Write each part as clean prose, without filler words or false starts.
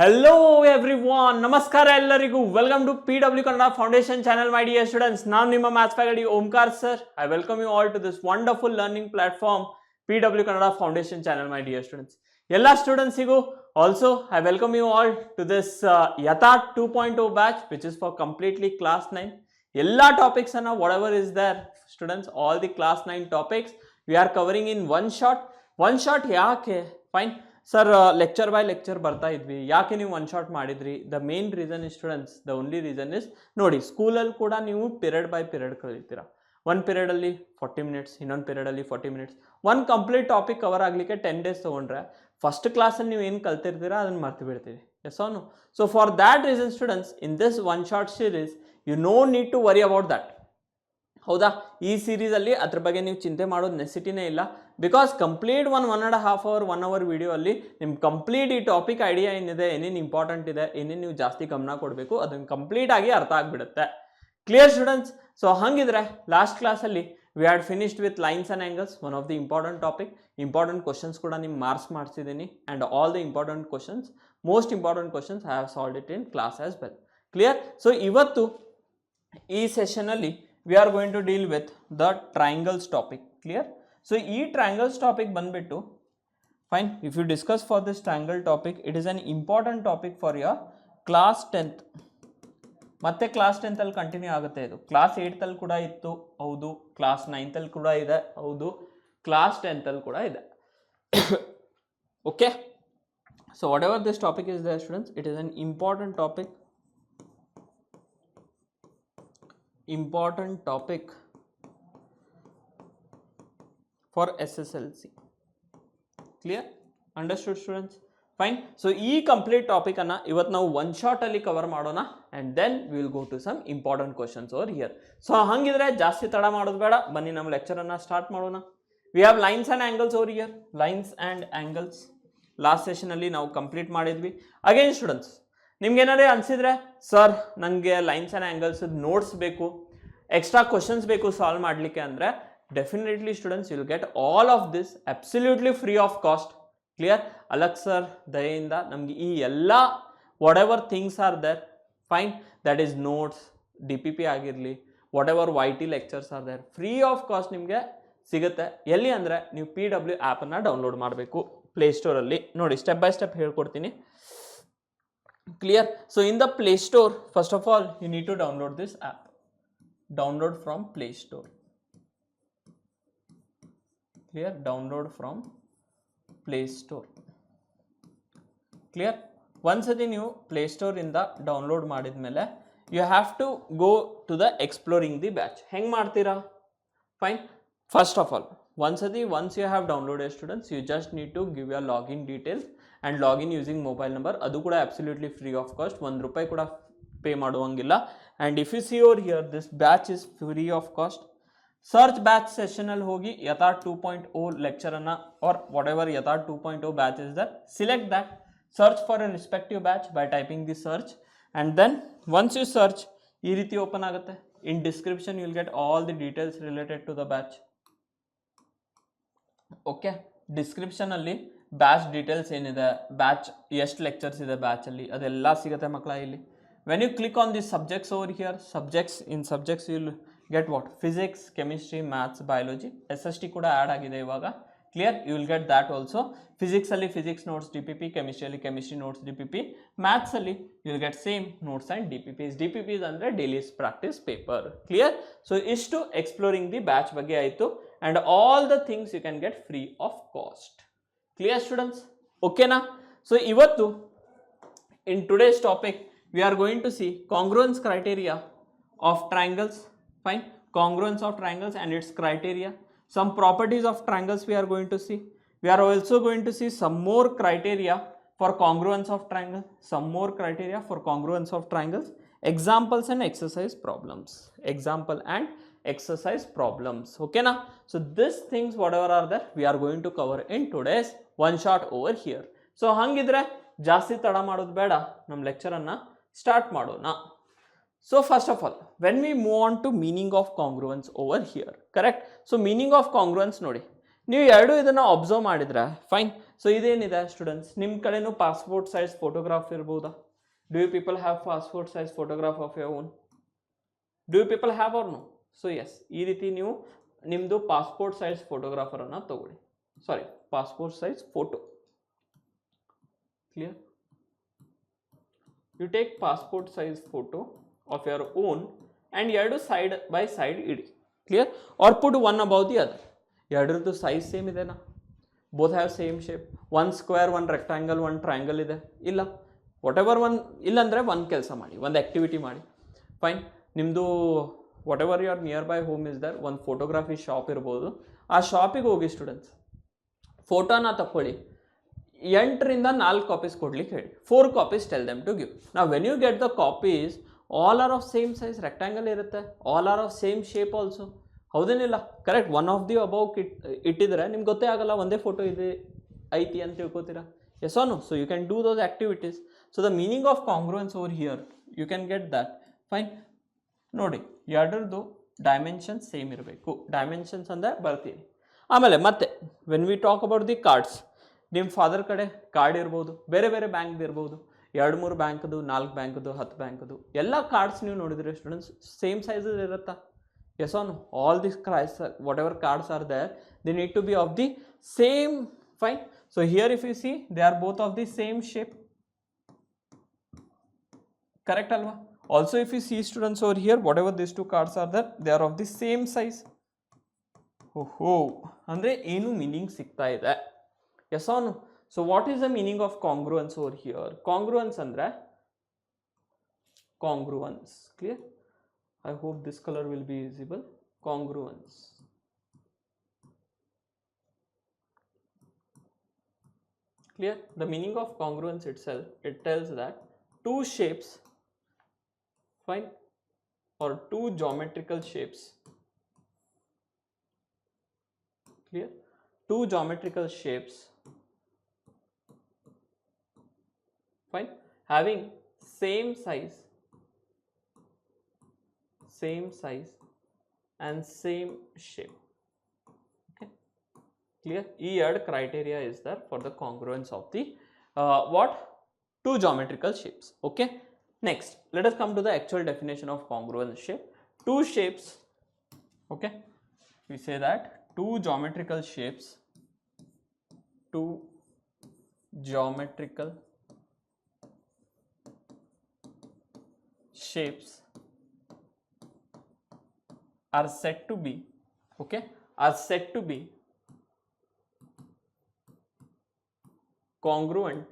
Hello everyone, ನಮಸ್ಕಾರ ಎಲ್ಲರಿಗೂ. Welcome to PW Kannada foundation channel my dear students. ನಾನು ನಿಮ್ಮ maths faculty Omkara sir. I welcome you all to this wonderful learning platform PW Kannada foundation channel my dear students. ಎಲ್ಲ ಸ್ಟೂಡೆಂಟ್ಸಿಗೂ also I welcome you all to this Yatha 2.0 batch which is for completely class 9. ಎಲ್ಲ topics ಅನ್ನ whatever is there students, all the class 9 topics we are covering in one shot. ಯಾಕೆ fine sir, lecture by lecture ಬರ್ತಾ ಇದ್ವಿ, ಯಾಕೆ ನೀವು one shot ಮಾಡಿದ್ರಿ? The main reason is students, the only reason is, ನೋಡಿ ಸ್ಕೂಲಲ್ಲಿ ಕೂಡ ನೀವು ಪಿರಿಯಡ್ ಬೈ ಪಿರಿಯಡ್ ಕಲಿತೀರಾ. ಒಂದು ಪೀರಿಯಡಲ್ಲಿ 40 ಮಿನಿಟ್ಸ್, ಇನ್ನೊಂದು ಪೀರಿಯಡಲ್ಲಿ 40 ಮಿನಿಟ್ಸ್. ಒಂದು ಕಂಪ್ಲೀಟ್ ಟಾಪಿಕ್ ಕವರ್ ಆಗಲಿಕ್ಕೆ 10 ಡೇಸ್ ತೊಗೊಂಡ್ರೆ ಫಸ್ಟ್ ಕ್ಲಾಸಲ್ಲಿ ನೀವು ಏನು ಕಲ್ತಿರ್ತೀರಾ ಅದನ್ನು ಮರ್ತು ಬಿಡ್ತೀವಿ. Yes or no? So for that reason students, in this one short series you no need to worry about that. ಹೌದಾ? ಈ ಸೀರೀಸಲ್ಲಿ ಅದ್ರ ಬಗ್ಗೆ ನೀವು ಚಿಂತೆ ಮಾಡೋದು ನೆಸಿಟಿನೇ ಇಲ್ಲ. Because complete 1.5 hour 1 hour video ಅಲ್ಲಿ ನಿಮ್ಗೆ ಕಂಪ್ಲೀಟ್ ಈ ಟಾಪಿಕ್ ಐಡಿಯಾ ಏನಿದೆ, ಏನೇನು ಇಂಪಾರ್ಟೆಂಟ್ ಇದೆ, ಏನೇನು ನೀವು ಜಾಸ್ತಿ ಗಮನ ಕೊಡಬೇಕು, ಅದನ್ನು ಕಂಪ್ಲೀಟ್ ಆಗಿ ಅರ್ಥ ಆಗಿಬಿಡುತ್ತೆ. Clear students? ಸೊ ಹಂಗಿದ್ರೆ ಲಾಸ್ಟ್ ಕ್ಲಾಸಲ್ಲಿ we had finished with lines and angles, one of the important topic. Important questions ಕೂಡ ನಿಮ್ಗೆ ಮಾರ್ಕ್ಸ್ ಮಾಡಿಸಿದ್ದೀನಿ and all the important questions, most important questions I have solved it in class as well. Clear? So ಇವತ್ತು ಈ ಸೆಷನಲ್ಲಿ we are going to deal with the triangles topic. Clear? So ee triangles topic banbittu, fine, if you discuss for this triangle topic, it is an important topic for your class 10th. ಮತ್ತೆ class 10th ಅಲ್ಲಿ continue ಆಗುತ್ತೆ. ಇದು class 8th ಅಲ್ಲಿ ಕೂಡ ಇತ್ತು, ಹೌದು. Class 9th ಅಲ್ಲಿ ಕೂಡ ಇದೆ, ಹೌದು. ಕ್ಲಾಸ್ 10th ಅಲ್ಲಿ ಕೂಡ ಇದೆ. Okay, so whatever this topic is there students, it is an important topic for SSLC. Clear? Understood students? Fine. So ಈ ಕಂಪ್ಲೀಟ್ ಟಾಪಿಕ್ ಅನ್ನ ಇವತ್ತು ನಾವು ಒನ್ ಶಾಟ್ ಅಲ್ಲಿ ಕವರ್ ಮಾಡೋಣ and then we will go to some important questions over here. So ಹಂಗಿದ್ರೆ ಜಾಸ್ತಿ ತಡ ಮಾಡೋದು ಬೇಡ, ಬನ್ನಿ ನಮ್ಮ ಲೆಕ್ಚರ್ ಅನ್ನ ಸ್ಟಾರ್ಟ್ ಮಾಡೋಣ. We have lines and angles over here. Lines and angles last session ಅಲ್ಲಿ ನಾವು ಕಂಪ್ಲೀಟ್ ಮಾಡಿದ್ವಿ. ಅಗೇನ್ ಸ್ಟೂಡೆಂಟ್ಸ್, ನಿಮ್ಗೆ ಏನಾದ್ರೆ ಅನ್ಸಿದ್ರೆ ಸರ್ ನನಗೆ ಲೈನ್ಸ್ ಆ್ಯಂಡ್ ಆ್ಯಂಗಲ್ಸ್ ನೋಟ್ಸ್ ಬೇಕು, ಎಕ್ಸ್ಟ್ರಾ ಕ್ವಶನ್ಸ್ ಬೇಕು ಸಾಲ್ವ್ ಮಾಡಲಿಕ್ಕೆ ಅಂದರೆ definitely students you will get all of this absolutely free of cost. Clear? ಅಲಕ್ ಸರ್ ದಯೆಯಿಂದ ನಮಗೆ ಈ ಎಲ್ಲ whatever things are there, fine, that is notes, DPP ಆಗಿರಲಿ, whatever YT lectures are there, free of cost ನಿಮಗೆ ಸಿಗುತ್ತೆ. ಎಲ್ಲಿ ಅಂದರೆ ನೀವು PW ಆ್ಯಪನ್ನು ಡೌನ್ಲೋಡ್ ಮಾಡಬೇಕು ಪ್ಲೇಸ್ಟೋರಲ್ಲಿ. ನೋಡಿ ಸ್ಟೆಪ್ ಬೈ ಸ್ಟೆಪ್ ಹೇಳ್ಕೊಡ್ತೀನಿ. Clear? So in the Play Store, first of all you need to download this app. Download from Play Store. Clear? Download from Play Store. Clear? Once again you Play Store in the download ಮಾಡಿದ್ಮೇಲೆ you have to go to the exploring the batch. ಹೆಂಗ್ ಮಾಡ್ತೀರಾ? Fine. First of all, once you have downloaded students, you just need to give your login details and login using mobile number. ಅದು ಕೂಡ absolutely free of cost, ₹1 ಕೂಡ pay ಮಾಡುವಂಗಿಲ್ಲ. and if you see over here, this batch is free of cost. Search batch session ಅಲ್ಲಿ ಹೋಗಿ ಯಥಾ 2.0 lecture ಅನ್ನ or whatever ಯಥಾ 2.0 batch is there, select that, search for a respective batch by typing the search, and then once you search ಈ ರೀತಿ open ಆಗುತ್ತೆ. in description you will get all the details related to the batch. Okay, description ಅಲ್ಲಿ batch details ಏನಿದೆ, batch ಎಷ್ಟು lectures ಇದೆ batch ಅಲ್ಲಿ, ಅದೆಲ್ಲ ಸಿಗುತ್ತೆ ಮಕ್ಕಳ ಇಲ್ಲಿ. When you click on the subjects over here, subjects you will get what, physics, chemistry, maths, biology, SST ಕೂಡ ಆ್ಯಡ್ ಆಗಿದೆ ಇವಾಗ. Clear? You will get that also. ಫಿಸಿಕ್ಸಲ್ಲಿ ಫಿಸಿಕ್ಸ್ ನೋಟ್ಸ್ DPP, ಕೆಮಿಸ್ಟ್ರಿಯಲ್ಲಿ ಕೆಮಿಸ್ಟ್ರಿ ನೋಟ್ಸ್ DPP, ಮ್ಯಾಥ್ಸಲ್ಲಿ you will get same notes and DPPs ಅಂದರೆ daily practice paper. Clear? So ಇಷ್ಟು exploring the batch ಬಗ್ಗೆ ಆಯಿತು. and all the things you can get free of cost. Clear students? Okay na? So ivattu in today's topic we are going to see congruence criteria of triangles. Fine, congruence of triangles and its criteria, some properties of triangles we are going to see. We are also going to see some more criteria for congruence of triangles, examples and exercise problems. Okay na? So these things whatever are there we are going to cover in today's one shot over here. So hangidre ಜಾಸ್ತಿ ತಡ ಮಾಡೋದು ಬೇಡ, ನಮ್ಮ lecture ಅನ್ನ start ಮಾಡೋಣ. So first of all, when we move on to meaning of congruence over here, correct? So meaning of congruence ನೋಡಿ, ನೀವು ಎರಡು ಇದನ್ನು ಅಬ್ಸರ್ವ್ ಮಾಡಿದ್ರೆ ಫೈನ್. ಸೊ ಇದೇನಿದೆ ಸ್ಟೂಡೆಂಟ್ಸ್, ನಿಮ್ಮ ಕಡೆನೂ ಪಾಸ್ಪೋರ್ಟ್ ಸೈಜ್ ಫೋಟೋಗ್ರಾಫ್ ಇರ್ಬೋದಾ? Do you people have passport size photograph of your own? Do you people have or no? So yes, ಈ ರೀತಿ ನೀವು ನಿಮ್ಮದು ಪಾಸ್ಪೋರ್ಟ್ ಸೈಜ್ ಫೋಟೋಗ್ರಾಫರನ್ನು ತಗೊಳ್ಳಿ, sorry passport size photo. Clear? You take passport size photo of your own and ಎರಡು side by side ಇಡಿ. Clear? Or put one above the other. ಎರಡರದ್ದು size same ಇದೆನಾ? Both have same shape. One square, one rectangle, one triangle ಇದೆ? ಇಲ್ಲ. What ever one, ಇಲ್ಲಾಂದರೆ ಒಂದು ಕೆಲಸ ಮಾಡಿ, ಒಂದು ಆ್ಯಕ್ಟಿವಿಟಿ ಮಾಡಿ. ಫೈನ್, ನಿಮ್ಮದು whatever your nearby home is there, ಒಂದು ಫೋಟೋಗ್ರಾಫಿ ಶಾಪ್ ಇರ್ಬೋದು, ಆ ಶಾಪಿಗೆ ಹೋಗಿ ಸ್ಟೂಡೆಂಟ್ಸ್ ಫೋಟೋನ ತಗೊಳ್ಳಿ, 8ರಿಂದ 4 ಕಾಪೀಸ್ ಕೊಡ್ಲಿಕ್ಕೆ ಹೇಳಿ. 4 copies tell them to give. ನಾವು when you get the copies, all are of same size, rectangle ಇರುತ್ತೆ, all are of same shape also. ಹೌದೇನಿಲ್ಲ? Correct. One of the above ಇಟ್ಟಿದ್ರೆ ನಿಮ್ಗೆ ಗೊತ್ತೇ ಆಗಲ್ಲ ಒಂದೇ ಫೋಟೋ ಇದೆ ಐತಿ ಅಂತ ತಿಳ್ಕೊತೀರಾ. Yes or no? So you can do those activities. So the meaning of congruence over here you can get that. Fine, ನೋಡಿ ಎರಡರದ್ದು ಡೈಮೆನ್ಷನ್ಸ್ ಸೇಮ್ ಇರಬೇಕು. ಡೈಮೆನ್ಷನ್ಸ್ ಅಂದರೆ ಬರ್ತೀವಿ. ಆಮೇಲೆ ಮತ್ತೆ when we talk about the cards, ನಿಮ್ಮ ಫಾದರ್ ಕಡೆ card ಇರ್ಬೋದು, ಬೇರೆ ಬೇರೆ ಬ್ಯಾಂಕ್ದು ಇರ್ಬೋದು, 2-3 ಬ್ಯಾಂಕ್ದು, 4 ಬ್ಯಾಂಕ್ದು, 10 ಬ್ಯಾಂಕ್ದು ಎಲ್ಲ ಕಾರ್ಡ್ಸ್ ನೀವು ನೋಡಿದ್ರೆ ಸ್ಟೂಡೆಂಟ್ಸ್ ಸೇಮ್ ಸೈಜಸ್ ಇರುತ್ತಾ? Yes or no? All these cards, whatever cards are there, they need to be of the same. Fine. So here if you see, they are both of the same shape. Correct alva? Also if you see students over here, whatever these two cards are there, they are of the same size. Oh, andre enu meaning sikta ide. Yes or no? So what is the meaning of congruence over here? Congruence andre congruence. Clear? I hope this color will be visible. Congruence. Clear? The meaning of congruence itself, it tells that two shapes, fine, or two geometrical shapes. Clear? Two geometrical shapes, fine, having same size and same shape. Okay, clear? Third criteria is there for the congruence of the what? Two geometrical shapes. Okay, next let us come to the actual definition of congruence shape. Two shapes, okay, we say that two geometrical shapes are said to be, okay, are said to be congruent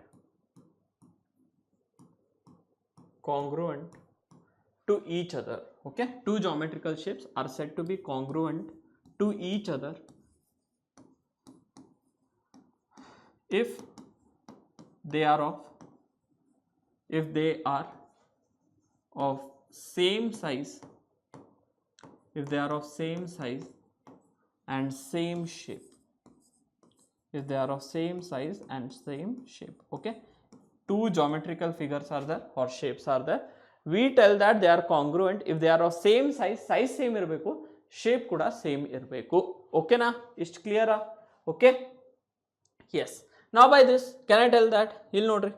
to each other. Okay, two geometrical shapes are said to be congruent to each other if they are of same size, if they are of same size and same shape, if they are of same size and same shape. Okay, two geometrical figures are there or shapes are there, we tell that they are congruent if they are of same size same irbeku, shape kuda same irbeku. Okay na? Ist clear? Okay, yes. Now by this can I tell that ಇಲ್ಲಿ ನೋಡ್ರಿ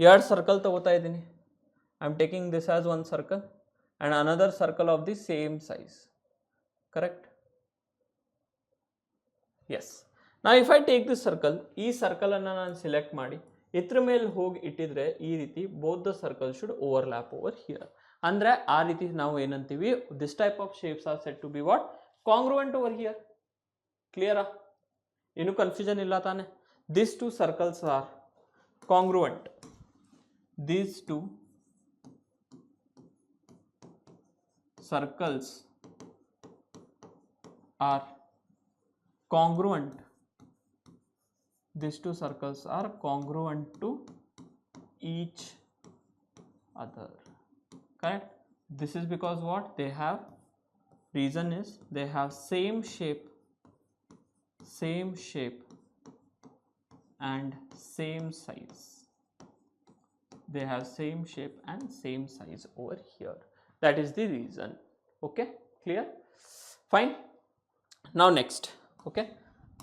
ಎರಡು circle ತಗೋತಾ ಇದ್ದೀನಿ, I am taking this as one circle and another circle of the same size. Correct? Yes. Now if I take this circle, ಈ circle ಅನ್ನು ನಾನು select ಮಾಡಿ ಇದ್ರ ಮೇಲೆ ಹೋಗಿ ಇಟ್ಟಿದ್ರೆ ಈ ರೀತಿ both the circles should overlap over here. ಅಂದ್ರೆ ಆ ರೀತಿ ನಾವು ಏನಂತೀವಿ, this type of shapes are said to be what? Congruent over here. Clear? ಏನು ಕನ್ಫ್ಯೂಷನ್ ಇಲ್ಲ ತಾನೆ? These two circles are congruent. These two circles are congruent. These two circles are congruent to each other. Correct? This is because what? They have, reason is they have same shape and same size. They have same shape and same size over here. That is the reason. Okay, clear? Fine. Now next, okay,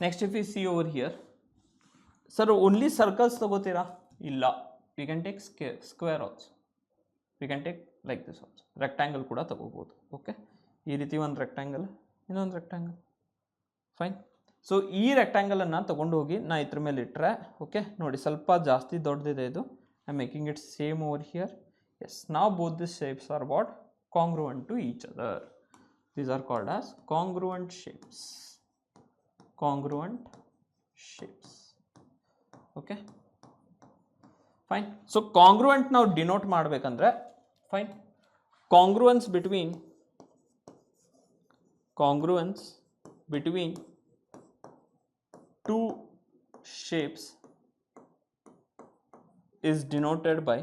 Next, if we see over here, sir, only circles ತಗೋತೀರಾ? ಇಲ್ಲ, we can take square also. We can take like this also. Rectangle ಕೂಡ ತಗೋಬಹುದು. Okay, ಈ ರೀತಿ ಒಂದು rectangle, ಇನ್ನೊಂದು rectangle. Fine. So ಈ ರೆಕ್ಟಾಂಗಲನ್ನು ತಗೊಂಡು ಹೋಗಿ ನಾ ಇದ್ರ ಮೇಲೆ ಇಟ್ಟರೆ, ಓಕೆ ನೋಡಿ ಸ್ವಲ್ಪ ಜಾಸ್ತಿ ದೊಡ್ಡದಿದೆ ಇದು. I making it same over here. Yes, now both these shapes are what? Congruent to each other. These are called as congruent shapes. Congruent shapes. Okay, fine. So congruent ನಾವು ಡಿನೋಟ್ ಮಾಡಬೇಕಂದ್ರೆ, fine, congruence between two shapes is denoted by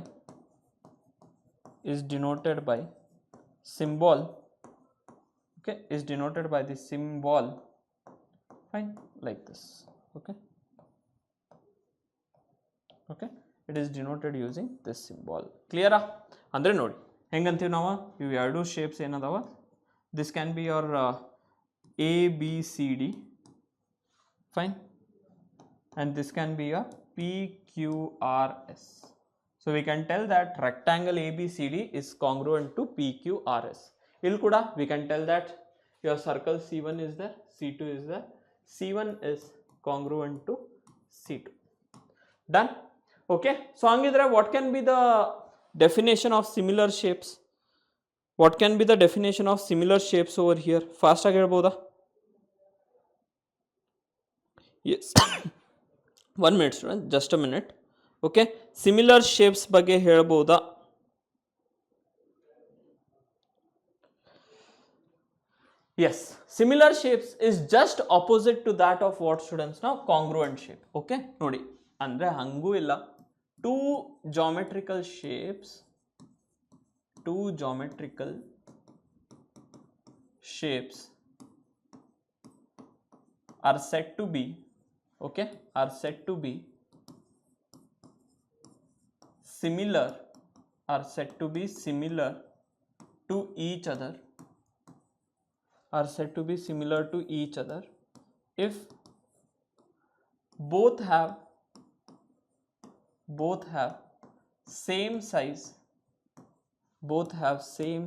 symbol. Okay, is denoted by the symbol, fine, like this. Okay, okay, it is denoted using this symbol. Clear ah? Andre nodi henganತೀವಿ ನಾವು ಇವು ಎರಡು shapes ಏನದಾವ, this can be your A B C D, fine, and this can be a P Q R S. So we can tell that rectangle ABCD is congruent to PQRS. ಇಲ್ಲಿ ಕೂಡ we can tell that your circle C1 is there, C2 is there, C1 is congruent to C2. Done? Okay, so hangidre what can be the definition of similar shapes? What can be the definition of similar shapes over here? Fast ಆಗಿ ಹೇಳ್ಬೋದಾ? Yes. 1 minute student, just a minute. Okay, similar shapes ಬಗ್ಗೆ ಹೇಳ್ಬೋದಾ? Yes, similar shapes is just opposite to that of what students? Now congruent shape. Okay, ನೋಡಿ ಅಂದ್ರೆ ಹಂಗೂ ಇಲ್ಲ, two geometrical shapes are said to be, okay, are said to be similar to each other, if both have same size, both have same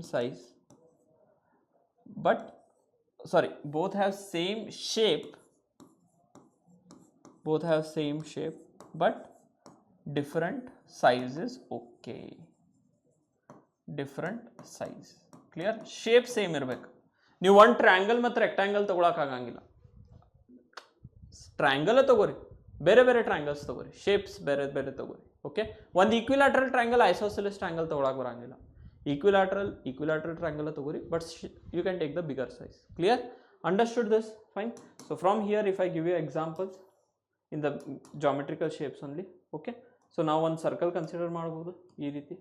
shape, but different size is okay. Different size. Clear? Shape same ಇರಬೇಕು. ನೀವು ಒಂದು triangle ಮತ್ತು rectangle ತಗೊಳಕ್ಕಾಗಂಗಿಲ್ಲ. Triangle ತಗೋರಿ, ಬೇರೆ ಬೇರೆ triangles ತಗೋರಿ, shapes ಬೇರೆ ಬೇರೆ ತಗೋರಿ. ಓಕೆ, ಒಂದು ಈಕ್ವಿಲ್ಯಾಟ್ರಲ್ ಟ್ರಯಾಂಗಲ್ ಐಸೋಸೆಲೆಸ್ ಟ್ರಯಾಂಗಲ್ ತಗೊಳಕ್ ಬರಂಗಿಲ್ಲ. ಈಕ್ವಿಲ್ಯಾಟ್ರಲ್ ಟ್ರಯಾಂಗಲ್ ತಗೋರಿ, but you can take the bigger size. Clear? Understood this? Fine. So from here if I give you examples in the geometrical shapes only. Okay, so ನಾವು ಒಂದು circle consider ಮಾಡ್ಬೋದು ಈ ರೀತಿ,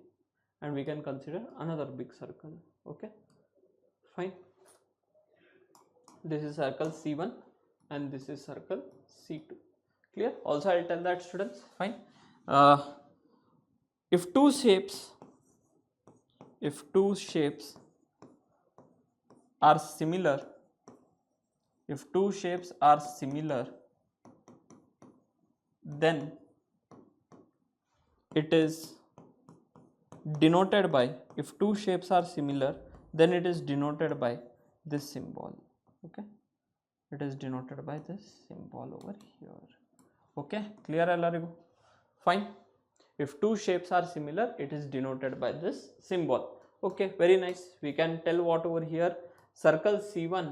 and we can consider another big circle. Okay, fine. This is circle C1 and this is circle C2. Clear? Also I'll tell that students. Fine. If two shapes are similar, then it is denoted by, if two shapes are similar, then it is denoted by this symbol. Okay, it is denoted by this symbol over here. Okay, clear ellarigu? Fine. If two shapes are similar, it is denoted by this symbol. Okay, very nice. We can tell what over here? Circle C1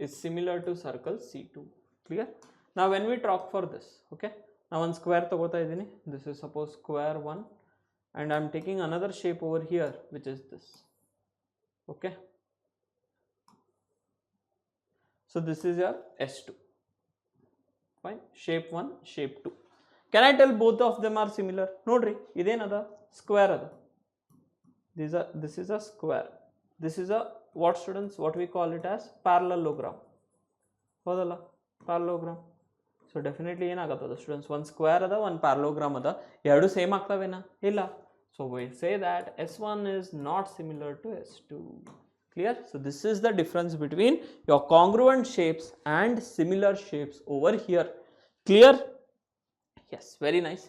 is similar to circle C2. Clear? Now when we talk for this, okay, now one square tagota idini, this is suppose square 1, and I am taking another shape over here which is this. Okay, so this is your S2. Fine. Shape 1, shape 2. Can I tell both of them are similar? Nodri, idenada square ada. This is a square. This is a what students? What we call it as parallelogram. Hodala parallelogram. So definitely ಏನಾಗುತ್ತದೆ students? One square ada, one parallelogram ada. ಎರಡು same ಆಗ್ತವೇನಾ? ಇಲ್ಲ. So we say that S1 is not similar to S2. Clear? So this is the difference between your congruent shapes and similar shapes over here. Clear? Yes, very nice.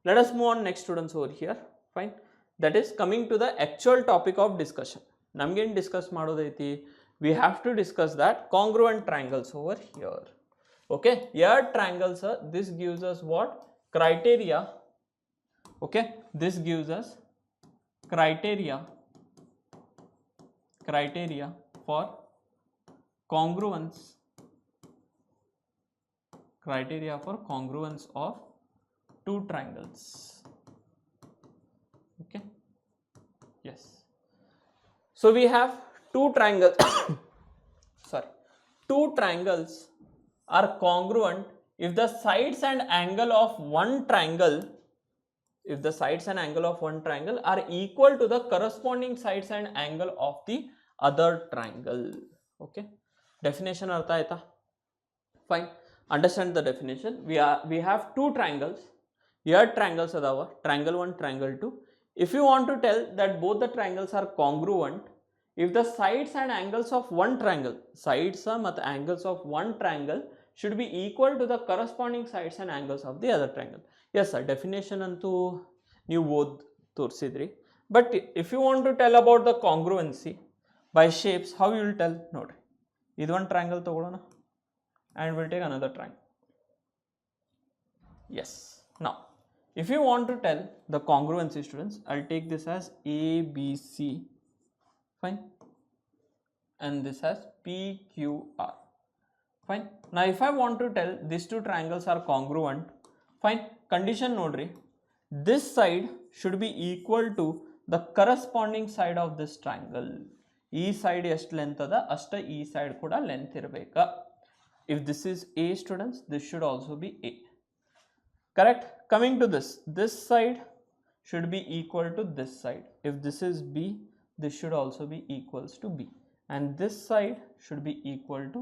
Let us move on next, students, over here. Fine. That is coming to the actual topic of discussion. Namgen discuss madodaiti. We have to discuss that congruent triangles over here. Okay, here triangles are, this gives us what? Criteria. Okay, this gives us criteria for congruence, of two triangles. Okay, yes. So we have two triangles sorry, two triangles are congruent if the sides and angle of one triangle are equal to the corresponding sides and angle of the other triangle. Okay, definition artha aita? Fine. Understand the definition. We have two triangles. Here triangles adava, triangle 1, triangle 2. If you want to tell that both the triangles are congruent, if the sides and angles of one triangle, ಮತ್ತು angles of one triangle should be equal to the corresponding sides and angles of the other triangle. Yes sir, definition ಅಂತೂ ನೀವು ಓದ್ ತೋರಿಸಿದ್ರಿ. But if you want to tell about the congruency by shapes, how you will tell? ನೋಡ್ರಿ, ಇದು ಒಂದು triangle ತಗೊಳ್ಳೋಣ and we'll take another triangle. Yes. Now, if you want to tell the congruency, students, I'll take this as ABC, fine, and this as PQR, fine. Now, if I want to tell these two triangles are congruent, fine, condition nodri, this side should be equal to the corresponding side of this triangle. E side ಎಷ್ಟು length ಅದ ಅಷ್ಟ ಈ side ಕೂಡ length ಇರಬೇಕಾ. If this is A, students, this should also be A. Correct? Coming to this side should be equal to this side. If this is B, this should also be equals to B. And this side should be equal to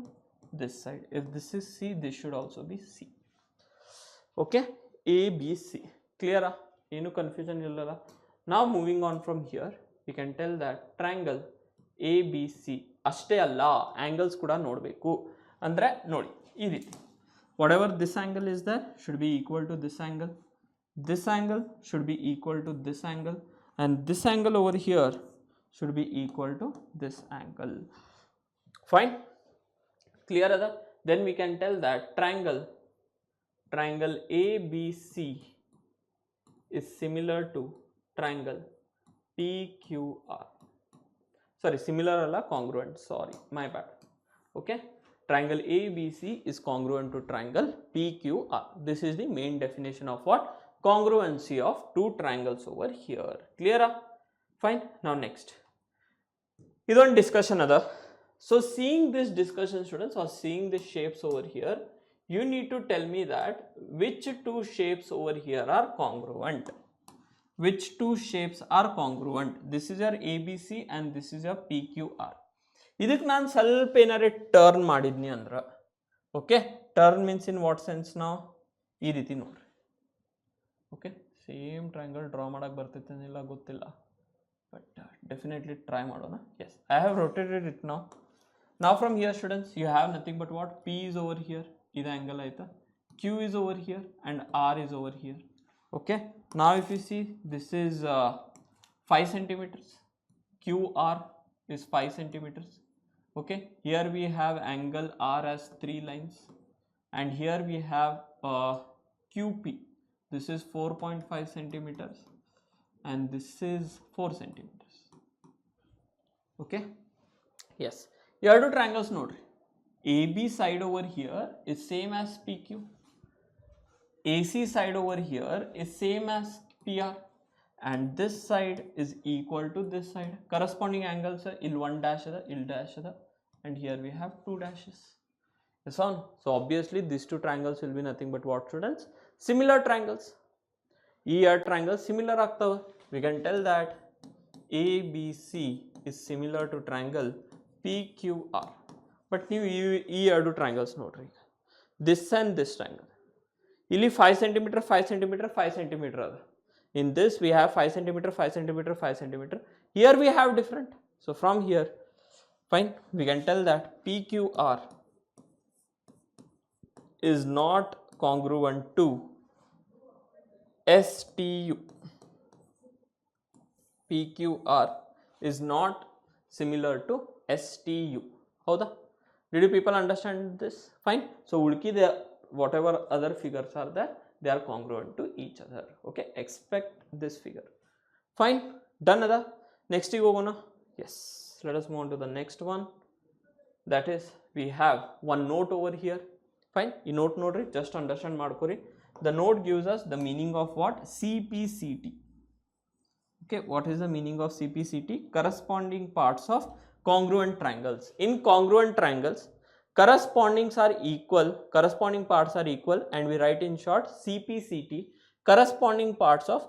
this side. If this is C, this should also be C. Okay? A, B, C. Clear? No confusion illala. Now moving on from here, we can tell that triangle ABC ಅಷ್ಟೇ ಅಲ್ಲ, angles ಕೂಡ ನೋಡಬೇಕು. ಅಂದರೆ ನೋಡಿ ಈ ರೀತಿ, whatever this angle is there should be equal to this angle should be equal to this angle, and this angle over here should be equal to this angle. Fine? Clear ada? Then we can tell that triangle ABC is similar to triangle PQR. Sorry, similar alla, congruent, sorry, my bad. Okay, triangle ABC is congruent to triangle PQR. This is the main definition of what? Congruency of two triangles over here. Clear? Fine. Now next, idon discussion ada. So seeing this discussion, students, or seeing the shapes over here, you need to tell me that which two shapes over here are congruent. Which two shapes are congruent? This is your ABC and this is your PQR. ಇದಕ್ಕೆ ನಾನು ಸ್ವಲ್ಪ ಏನಾರೇ turn ಮಾಡಿದ್ನಿ ಅಂದ್ರೆ, okay, turn means in what sense ನಾವು ಈ ರೀತಿ ನೋಡ್ರಿ. Okay, same triangle draw ಮಾಡಕ್ಕೆ ಬರ್ತೈತೆ ಏನಿಲ್ಲ ಗೊತ್ತಿಲ್ಲ, ಬಟ್ ಡೆಫಿನೆಟ್ಲಿ ಟ್ರೈ ಮಾಡೋಣ. Yes, I have rotated it ನಾವು. Now from here, students, you have nothing but what? P is over here, this angle aita. Q is over here and R is over here. Okay, now if you see, this is 5 centimeters. QR is 5 centimeters. Okay, here we have angle R as 3 lines, and here we have QP. This is 4.5 centimeters and this is 4 centimeters. Okay, yes. Here two triangles nodri. AB side over here is same as PQ. AC side over here is same as PR, and this side is equal to this side. Corresponding angles are ill 1 dash ada, ill dash ada, and here we have 2 dashes. Yes on. So obviously these two triangles will be nothing but what, students? Similar triangles. Here triangles similar agtava. We can tell that ABC is similar to triangle PQR. But ನೀವು ಈ ಎರಡು triangles ನೋಡ್ರಿ, this and this triangle. ಇಲ್ಲಿ 5 centimetre 5 centimetre 5 centimetre ಅದ. In this we have 5 centimetre 5 centimetre 5 centimetre. Here we have different. So from here Fine, we can tell that PQR is not congruent to STU. PQR is not similar to STU. Howda? Did you people understand this? Fine. So ulki the whatever other figures are there, they are congruent to each other. Okay, expect this figure. Fine, done ada. Next you go na. Yes, let us move on to the next one. That is, we have one note over here. Fine, ಈ note ನೋಡ್ರಿ, just understand ಮಾಡ್ಕೊರಿ. The note gives us the meaning of what? CPCT. Okay, what is the meaning of CPCT? Corresponding parts of congruent triangles. In congruent triangles, corresponding parts are equal, and we write in short CPCT, corresponding parts of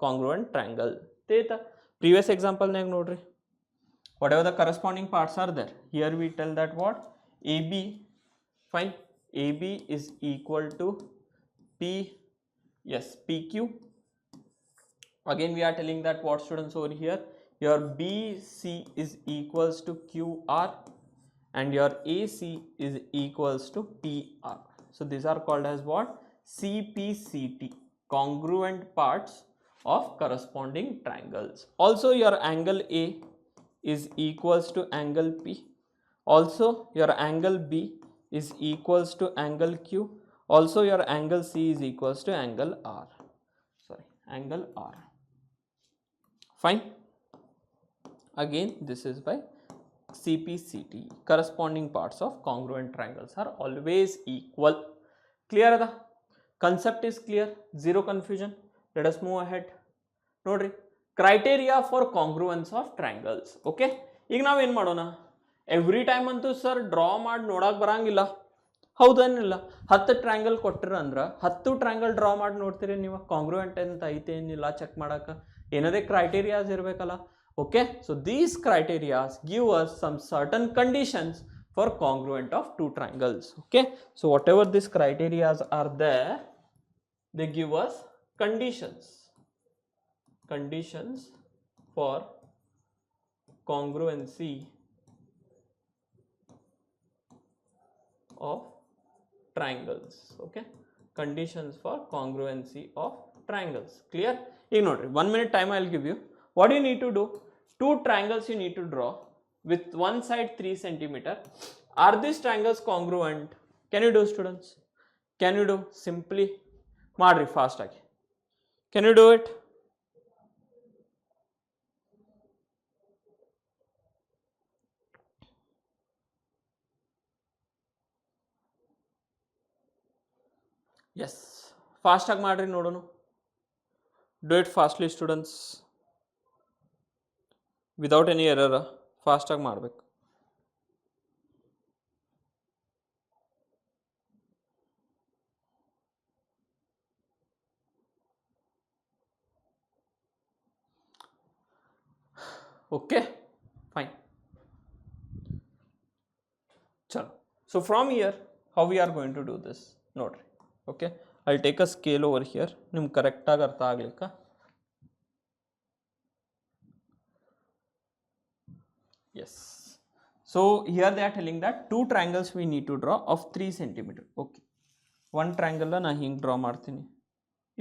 congruent triangle. Previous example nag nodri, whatever the corresponding parts are there, here we tell that what? AB, fine, AB is equal to PQ. Again we are telling that what, students, over here your BC is equals to QR and your AC is equals to PR. So these are called as what? CPCT, congruent parts of corresponding triangles. Also your angle A is equals to angle P. Also your angle B is equals to angle Q. Also your angle C is equals to angle R. Angle R. Fine. Again this is by CPCT, corresponding parts of congruent triangles are always equal. Clear? The concept is clear, zero confusion. Let us move ahead. Nodri, criteria for congruence of triangles. Okay, ಈಗ ನಾವು ಏನು ಮಾಡೋಣ, every time ಅಂತೂ sir draw ಮಾಡಿ ನೋಡಕ್ಕೆ ಬರಂಗಿಲ್ಲ, ಹೌದೇನಿಲ್ಲ? 10 triangle ಕೊಟ್ಟಿರ ಅಂದ್ರೆ 10 triangle draw ಮಾಡಿ ನೋಡ್ತೀರಿ ನೀವು, ಕಾಂಗ್ರುಯೆಂಟ್ ಅಂತ ಐತೆ ಏನಿಲ್ಲ ಚೆಕ್ ಮಾಡಕ್ಕೆ, ಏನಾದೇ ಕ್ರೈಟೇರಿಯಾಸ್ ಇರಬೇಕಲ್ಲ. Okay, so these criteria give us some certain conditions for congruent of two triangles. Okay, so whatever these criteria are there, they give us conditions for congruency of triangles. Okay, conditions for congruency of triangles. Clear? ಈಗ ನೋಡ್ರಿ, 1 minute time I'll give you. What do you need to do? Two triangles you need to draw with one side 3 centimeter. Are these triangles congruent? Can you do, students? Can you do? Simply madri fast agi. Can you do it? Yes, fast agi madri nodonu. Do it fastly, students. Without any error, fast ಆಗಿ ಮಾಡಬೇಕು. Okay, fine. Chalo. So from here, how we are going to do this? Nodri. Okay, I'll take a scale over here. ನಿಮ್ correct ಆಗಿ ಅರ್ಥ ಆಗ್ಲಿಕ್ಕ. Yes. So here they are telling that two triangles we need to draw of 3 centimeter. Okay. One triangle na hing draw ಮಾಡ್ತೀನಿ.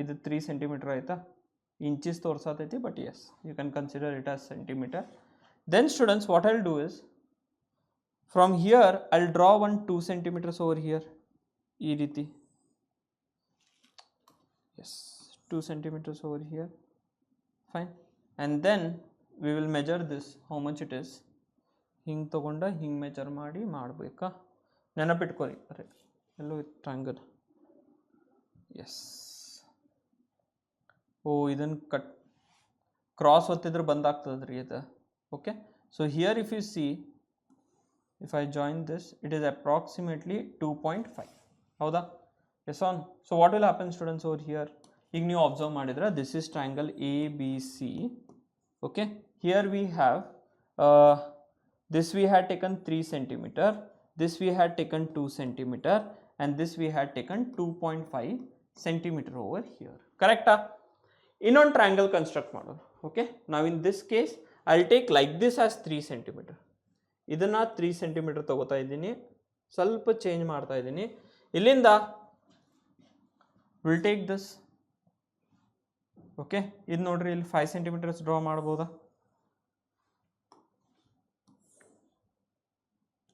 ಇದು 3 centimeter ಆಯ್ತಾ? Inches ತೋರ್ಸತೈತಿ, but yes, you can consider it as centimeter. Then students, what I'll do is, from here I'll draw one 2 centimeters over here. ಈ ರೀತಿ. Yes, 2 centimeters over here. Fine. And then we will measure this, how much it is. ಹಿಂಗೆ ತಗೊಂಡ ಹಿಂಗೆ measure ಮಾಡಿ ಮಾಡಬೇಕಾ? ನೆನಪಿಟ್ಕೊರಿ. ಅರೆ ಎಲ್ಲೋ triangle. S, ಓ ಇದನ್ನು cross ಹೊತ್ತಿದ್ರೆ ಬಂದಾಗ್ತದ್ರಿ ಇದು. Okay, so here if you see, if I join this, it is approximately 2.5. ಹೌದಾ? Yes on. So what will happen, students, over here ಈಗ ನೀವು ಅಬ್ಸರ್ವ್ ಮಾಡಿದ್ರೆ this is triangle ABC. Okay, here we have this we had taken 3 centimeter, this we had taken 2 centimeter, and this we had taken 2.5 centimeter over here. Correct? Innone triangle construct ಮಾಡೋಣ. Okay, now in this case I'll take like this as 3 centimeter. ಇದನ್ನು 3 centimetre ತೊಗೋತಾ ಇದ್ದೀನಿ, ಸ್ವಲ್ಪ change ಮಾಡ್ತಾ ಇದ್ದೀನಿ. ಇಲ್ಲಿಂದ will take this. Okay, ಇದು ನೋಡ್ರಿ, ಇಲ್ಲಿ 5 ಸೆಂಟಿಮೀಟರ್ಸ್ ಡ್ರಾ ಮಾಡ್ಬೋದಾ?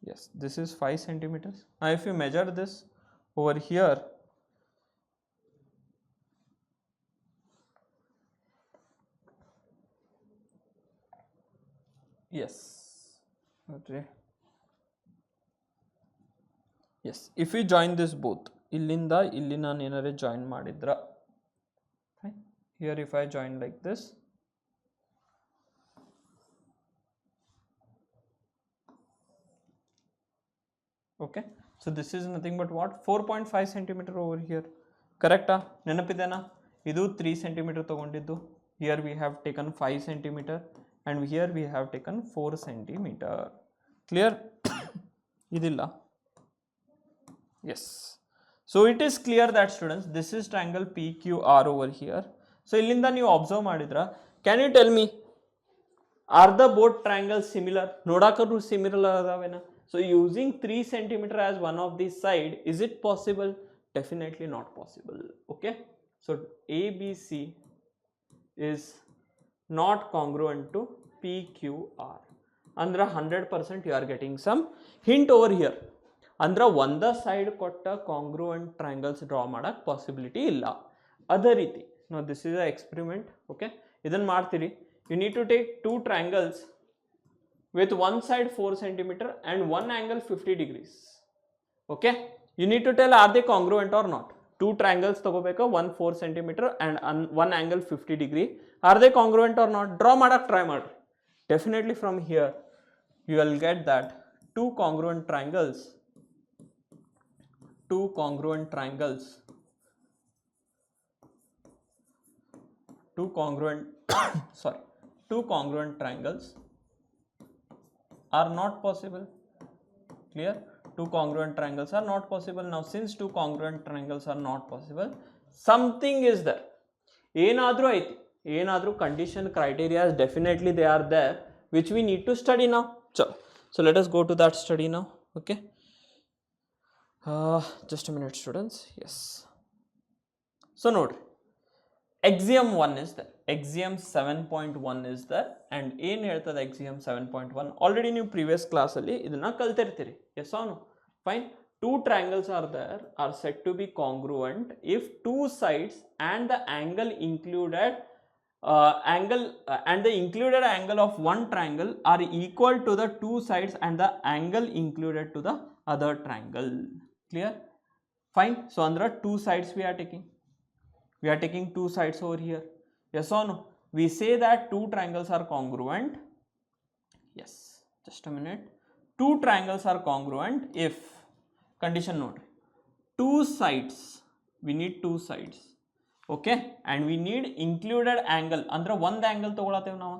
Yes, this is 5 centimeters. Now if you measure this over here, yes, okay, yes, if we join this both, illinda illi ನಾನು ಏನಾರೆ join ಮಾಡಿದ್ರ, here if I join like this, okay, so this is nothing but what, 4.5 centimeter over here, correct? ನೆನಪಿದೆನಾ? ಇದು 3 centimeter ತಗೊಂಡಿದ್ದು, here we have taken 5 centimeter and here we have taken 4 centimeter. Clear? ಇದilla? Yes. So it is clear that students, this is triangle PQR over here. So illinda ನೀವು observe ಮಾಡಿದ್ರ, can you tell me, are the both triangles similar? ನೋಡಾಕರು similar ಅದಾವೇನಾ? So using 3 centimeter as one of the side, is it possible? Definitely not possible. Okay, so ABC is not congruent to PQR. Andra 100% you are getting some hint over here. Andra ಒಂದ side ಕೊಟ್ಟ congruent triangles draw ಮಾಡಕ್ possibility ಇಲ್ಲ. ಅದೇ ರೀತಿ, now this is an experiment. Okay, ಇದನ್ನ ಮಾಡ್ತೀರಿ. You need to take two triangles with one side 4 centimeter and one angle 50 degrees. Okay, you need to tell are they congruent or not. Two triangles ತಗೋಬೇಕು, one 4 centimeter and one angle 50 degree. Are they congruent or not? Draw ಮಾಡಕ್ try ಮಾಡ್ರಿ. Definitely from here you will get that two congruent triangles are not possible. Clear? Two congruent triangles are not possible. Now since two congruent triangles are not possible, something is there. Enadru aiti, enadru condition criteria definitely they are there, which we need to study now. So let us go to that study now. Okay, just a minute students. Yes, so note, axiom 1 is there, axiom 7.1 is there, and ಏನು ಹೇಳ್ತದೆ axiom 7.1 already ನೀವು previous class ಅಲ್ಲಿ ಇದನ್ನ ಕಲ್ತಿರ್ತೀರಿ. Yes or no? Fine. Two triangles are there, are said to be congruent if two sides and the angle included and the included angle of one triangle are equal to the two sides and the angle included to the other triangle. Clear? Fine. So andra two sides we are taking. We are taking two sides over here. Yes or no? We say that two triangles are congruent. Yes, just a minute. Two triangles are congruent if, condition note, two sides, we need two sides. Okay, and we need included angle. Andra one angle ತಗೊಳತೇವೆ ನಾವು.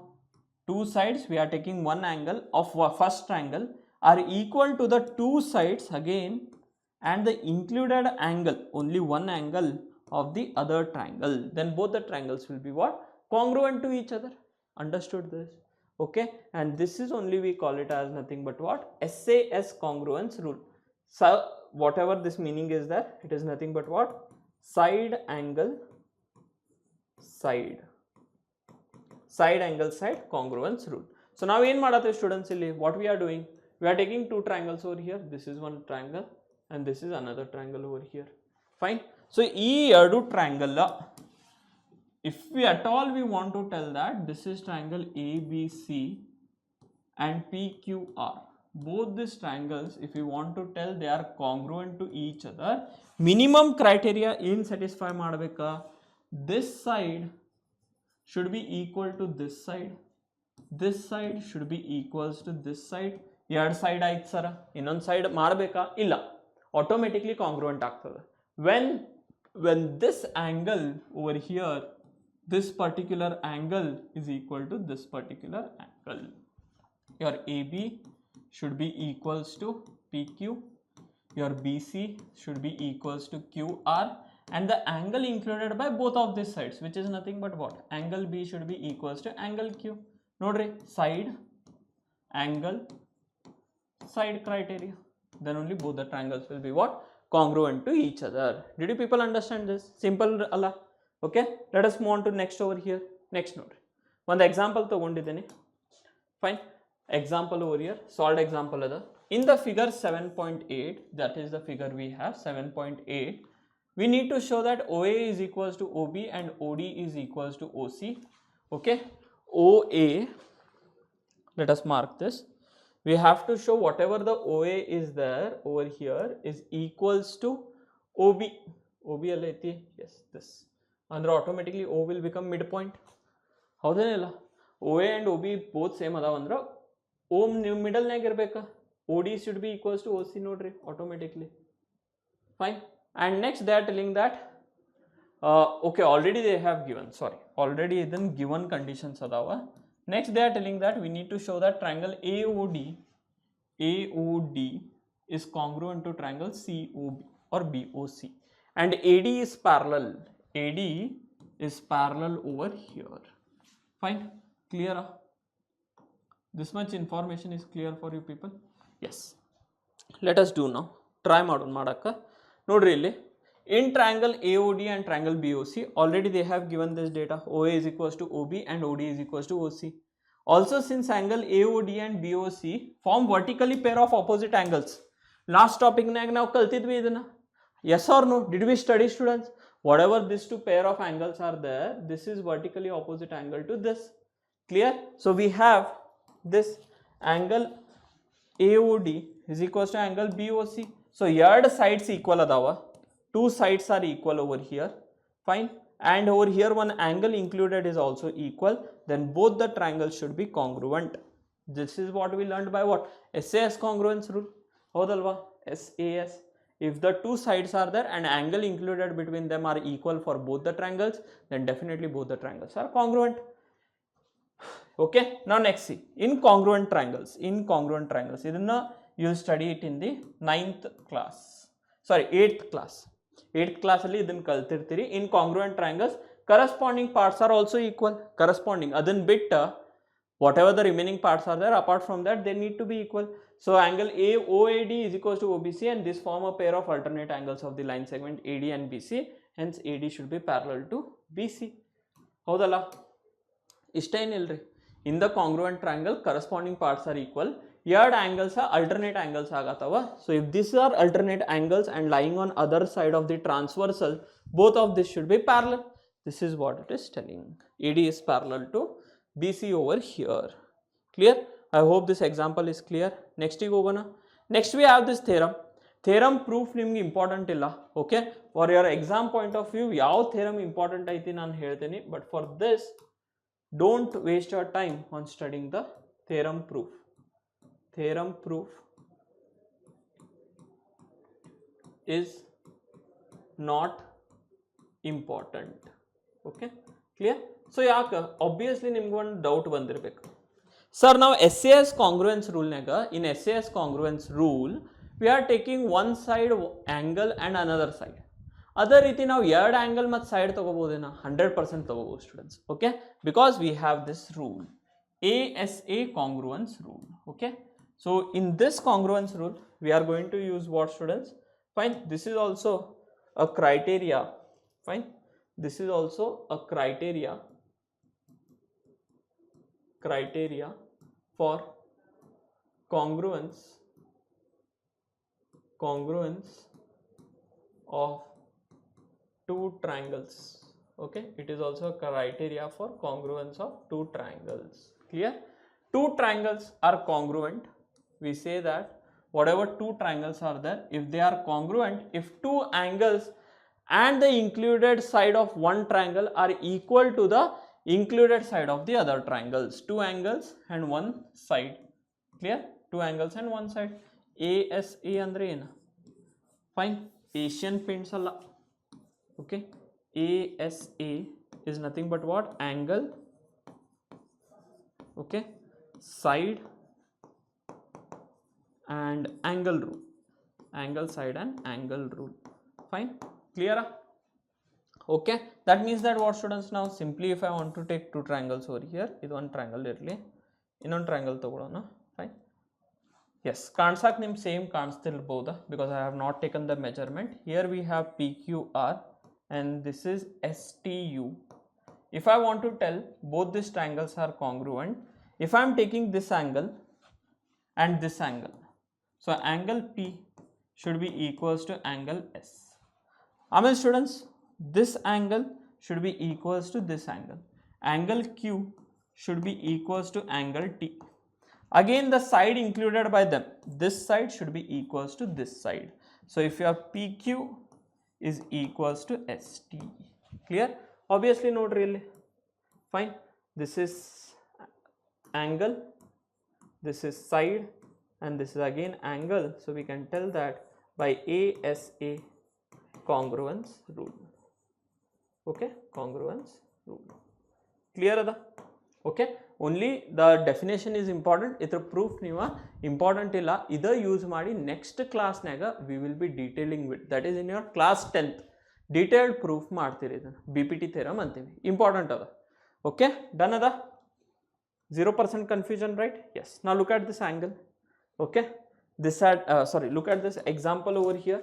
Two sides we are taking one angle of first triangle are equal to the two sides again and the included angle, only one angle of the other triangle. Then both the triangles will be what? Congruent to each other. Understood this? Okay, and this is only we call it as nothing but what? SAS congruence rule. So whatever this meaning is there, it is nothing but what? Side angle side congruence rule. So now ಏನು ಮಾಡತ್ತೆ students ಇಲ್ಲಿ, what we are doing, we are taking two triangles over here. This is one triangle and this is another triangle over here. Fine. So ಈ ಎರಡು triangle, if we at all we want to tell that this is triangle ABC and PQR, both these triangles, if we want to tell they are congruent to each other, minimum criteria in satisfy ಮಾಡಬೇಕಾ, this side should be equal to this side, this side should be equals to this side. ಎರಡು side ಆಯ್ತು ಸರ, ಇನ್ನೊಂದು side ಮಾಡಬೇಕಾ? ಇಲ್ಲ, automatically ಕಾಂಗ್ರುವೆಂಟ್ ಆಗ್ತದೆ. when this angle over here, this particular angle is equal to this particular angle, your AB should be equals to PQ, your BC should be equals to QR, and the angle included by both of these sides, which is nothing but what? Angle B should be equals to angle Q. Nodri, side angle side criteria, then only both the triangles will be what? Congruent to each other. Did you people understand this? Simple alla. Okay, let us move on to next over here. Next note. One example ತಗೊಂಡಿದ್ದೇನೆ. Fine. Example over here. Solved example ada. In the figure 7.8, that is the figure we have 7.8. We need to show that OA is equals to OB and OD is equals to OC. Okay. OA. Let us mark this. We have to show whatever the OA is there over here is equals to OB. OB allati, yes, this. And automatically O will become midpoint. How then? OA and OB both same adavandra O middle nag irbeka. OD should be equals to OC nodri automatically. Fine. And next they are telling that okay, already they have given, sorry, already then given conditions adava. Next they are telling that we need to show that triangle AOD is congruent to triangle COB or BOC, and AD is parallel. AD is parallel over here. Fine, clear? This much information is clear for you people? Yes. Let us do now. Try madaka. Nodri illi. In triangle AOD and triangle BOC, already they have given this data. OA is equals to OB and OD is equals to OC. Also, since angle AOD and BOC form vertically pair of opposite angles. Last topic nag now kaltidvi idana. Yes or no? Did we study, students? Whatever these two pair of angles are there, this is vertically opposite angle to this. Clear? So we have this angle AOD is equals to angle BOC. So yard sides equal adava. Two sides are equal over here. Fine. And over here one angle included is also equal. Then both the triangles should be congruent. This is what we learned by what? SAS congruence rule. Hodalva? SAS. If the two sides are there and angle included between them are equal for both the triangles, then definitely both the triangles are congruent. Okay, now next see, incongruent triangles. Idana you will study it in the 9th class. Sorry, 8th class. 8th class alli idana kaltirtiri. Incongruent triangles, corresponding parts are also equal. Corresponding, adan bit whatever the remaining parts are there, apart from that they need to be equal. So angle AOAD is equals to OBC, and this form a pair of alternate angles of the line segment AD and BC. Hence AD should be parallel to BC. Hodala? Ishtainilri. In the congruent triangle, corresponding parts are equal. Yard angles are alternate angles agatava. So if these are alternate angles and lying on other side of the transversal, both of this should be parallel. This is what it is telling. AD is parallel to BC over here. Clear? I hope this example is clear. Next we go na. Next we have this theorem. Theorem proof nimge important illa. Okay? For your exam point of view, yav theorem important aiti nan helteni. But for this, don't waste your time on studying the theorem proof. Theorem proof is not important. Okay? Clear? So yaka obviously nimge one doubt bandirbeku. Sir, now SAS congruence rule naga, in SAS congruence rule, we are taking one side angle and another side. Other riti now yard angle mat side tagobodena 100% tagobodu students. Okay? Because we have this rule, ASA congruence rule. Okay? So in this congruence rule, we are going to use what, students? Fine. This is also a criteria. Fine. This is also a criteria for congruence of two triangles. Okay, it is also a criteria for congruence of two triangles. Clear? Two triangles are congruent. We say that whatever two triangles are there, if they are congruent, if two angles and the included side of one triangle are equal to the included side of the other triangles. Two angles and one side. Clear? Two angles and one side. ASA andre ena? Fine. Asian paints alla. Okay. ASA is nothing but what? Angle. Okay. Side and angle rule. Angle, side and angle rule. Fine. Clear? Okay. That means that what, students, now simply if I want to take two triangles over here, this one triangle irli, innond triangle tagolona. Fine. Yes, ಕಾಣ್ಸಕ್ಕೆ ನಿಮ್ಗೆ same ಕಾಣಿಸ್ತಿರ್ಬೋದಾ, because I have not taken the measurement. Here we have PQR and this is STU. If I want to tell both these triangles are congruent, if I am taking this angle and this angle, so angle P should be equals to angle S. Amen students, this angle should be equals to this angle. Angle Q should be equals to angle T. Again the side included by them, this side should be equals to this side. So if your PQ is equals to ST. Clear? Obviously not really. Fine. This is angle, this is side, and this is again angle. So we can tell that by ASA congruence rule. Okay, congruence rule. Clear ada? Okay, only the definition is important. Itra proof niva important illa. Ida use ಮಾಡಿ next class naga we will be detailing with, that is in your class 10th detailed proof ಮಾಡ್ತೀರಿ ಇದನ್ನ BPT theorem ಅಂತೀವಿ. Important ada. Okay, done ada? 0% confusion, right? Yes. Now look at this angle. Okay, this had look at this example over here.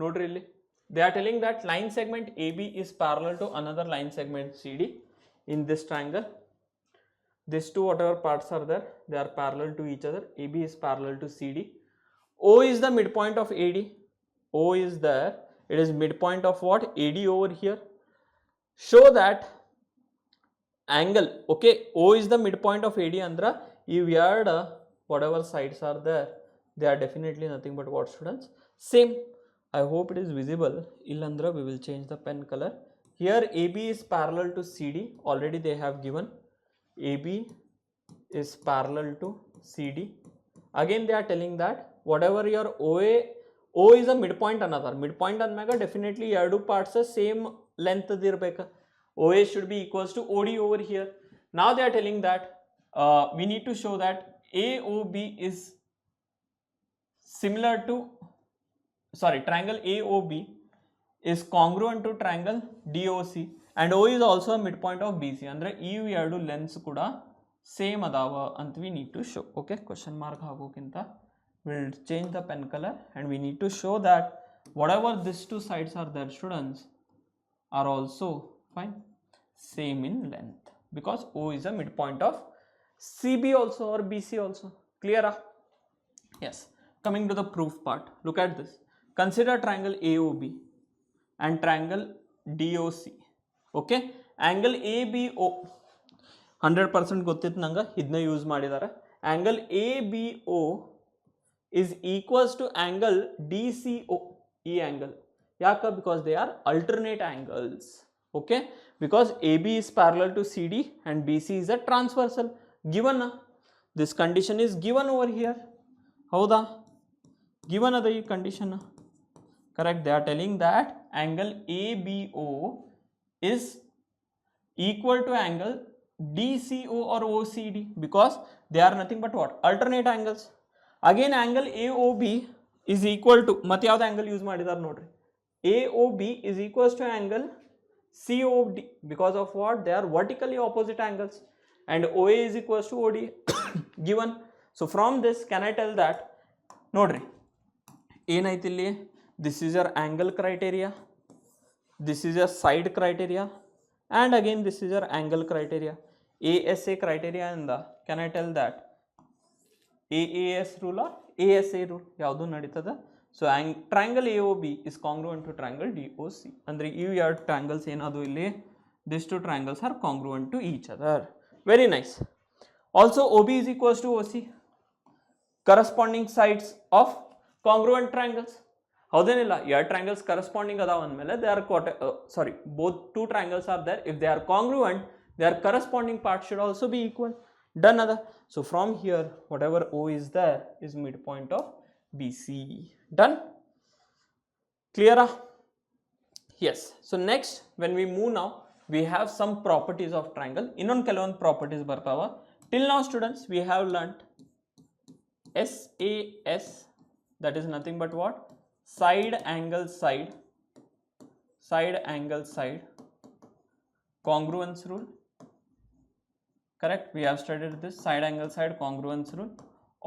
Note really, they are telling that line segment AB is parallel to another line segment CD in this triangle. These two whatever parts are there, they are parallel to each other. AB is parallel to CD. O is the midpoint of AD. O is there. It is midpoint of what? AD over here. Show that angle. Okay, O is the midpoint of AD andra ee weird whatever sides are there, they are definitely nothing but what students? Same. I hope it is visible. Illandra we will change the pen color. Here AB is parallel to CD. Already they have given. AB is parallel to CD. Again they are telling that whatever your OA, O is a midpoint another. Midpoint annaga definitely ಎರಡು parts same length ಇರಬೇಕು. OA should be equals to OD over here. Now they are telling that we need to show that AOB is similar to, triangle AOB is congruent to triangle DOC and O is also a midpoint of BC. Andre ee ಎರಡು lengths ಕೂಡ same ಅದಾವ ಅಂತ we need to show. Okay, question mark ಹಾಕೋಕ್ಕಿಂತ we'll change the pen color and we need to show that whatever these two sides are there students are also fine same in length, because O is a midpoint of CB also or BC also. Clear? Yes. Coming to the proof part, look at this. Consider triangle AOB and triangle DOC. Okay, angle ABO 100% ಗೊತ್ತಿತ್ತು ನಂಗೆ, ಇದನ್ನ use ಮಾಡಿದ್ದಾರೆ. Angle ABO is equals to angle DCO. ಈ angle ಯಾಕೆ? because they are alternate angles. Okay, because AB is parallel to CD and BC is a transversal. Given this condition is given over here. ಹೌದಾ? given ada ಈ condition. Correct. They are telling that angle ABO is equal to angle DCO or OCD, because they are nothing but what? Alternate angles. Again angle AOB is equal to ಮತ್ತೆ ಯಾವ್ದು angle use ಮಾಡಿದಾರೆ ನೋಡ್ರಿ. AOB is equals to angle COD, because of what? They are vertically opposite angles, and OA is equals to OD given. So from this can I tell that ನೋಡ್ರಿ ಏನಾಯ್ತು ಇಲ್ಲಿ, this is your angle criteria, this is your side criteria, and again this is your angle criteria. ASA criteria and can I tell that AAS rule or ASA rule ಯಾವುದು ನಡೀತದ? So triangle AOB is congruent to triangle DOC. ಅಂದ್ರೆ ಈ ಎರಡು triangles ಏನದು ಇಲ್ಲಿ, these two triangles are congruent to each other. Very nice. Also OB is equals to OC, corresponding sides of congruent triangles. ಹೌದೇನಿಲ್ಲ? ಎರಡು triangles corresponding ಅದಾವ ಅಂದಮೇಲೆ they are both two triangles are there. If they are congruent, their corresponding parts should also be equal. Done ada? So from here whatever O is there is midpoint of BC. Done? Clear? Yes. So next when we move now, we have some properties of triangle. Innond ಕೆಲವೊಂದು properties ಬರ್ತಾವ. Till now students we have learnt SAS, that is nothing but what? Side angle side, side angle side, congruence rule. Correct? We have studied this side angle side congruence rule.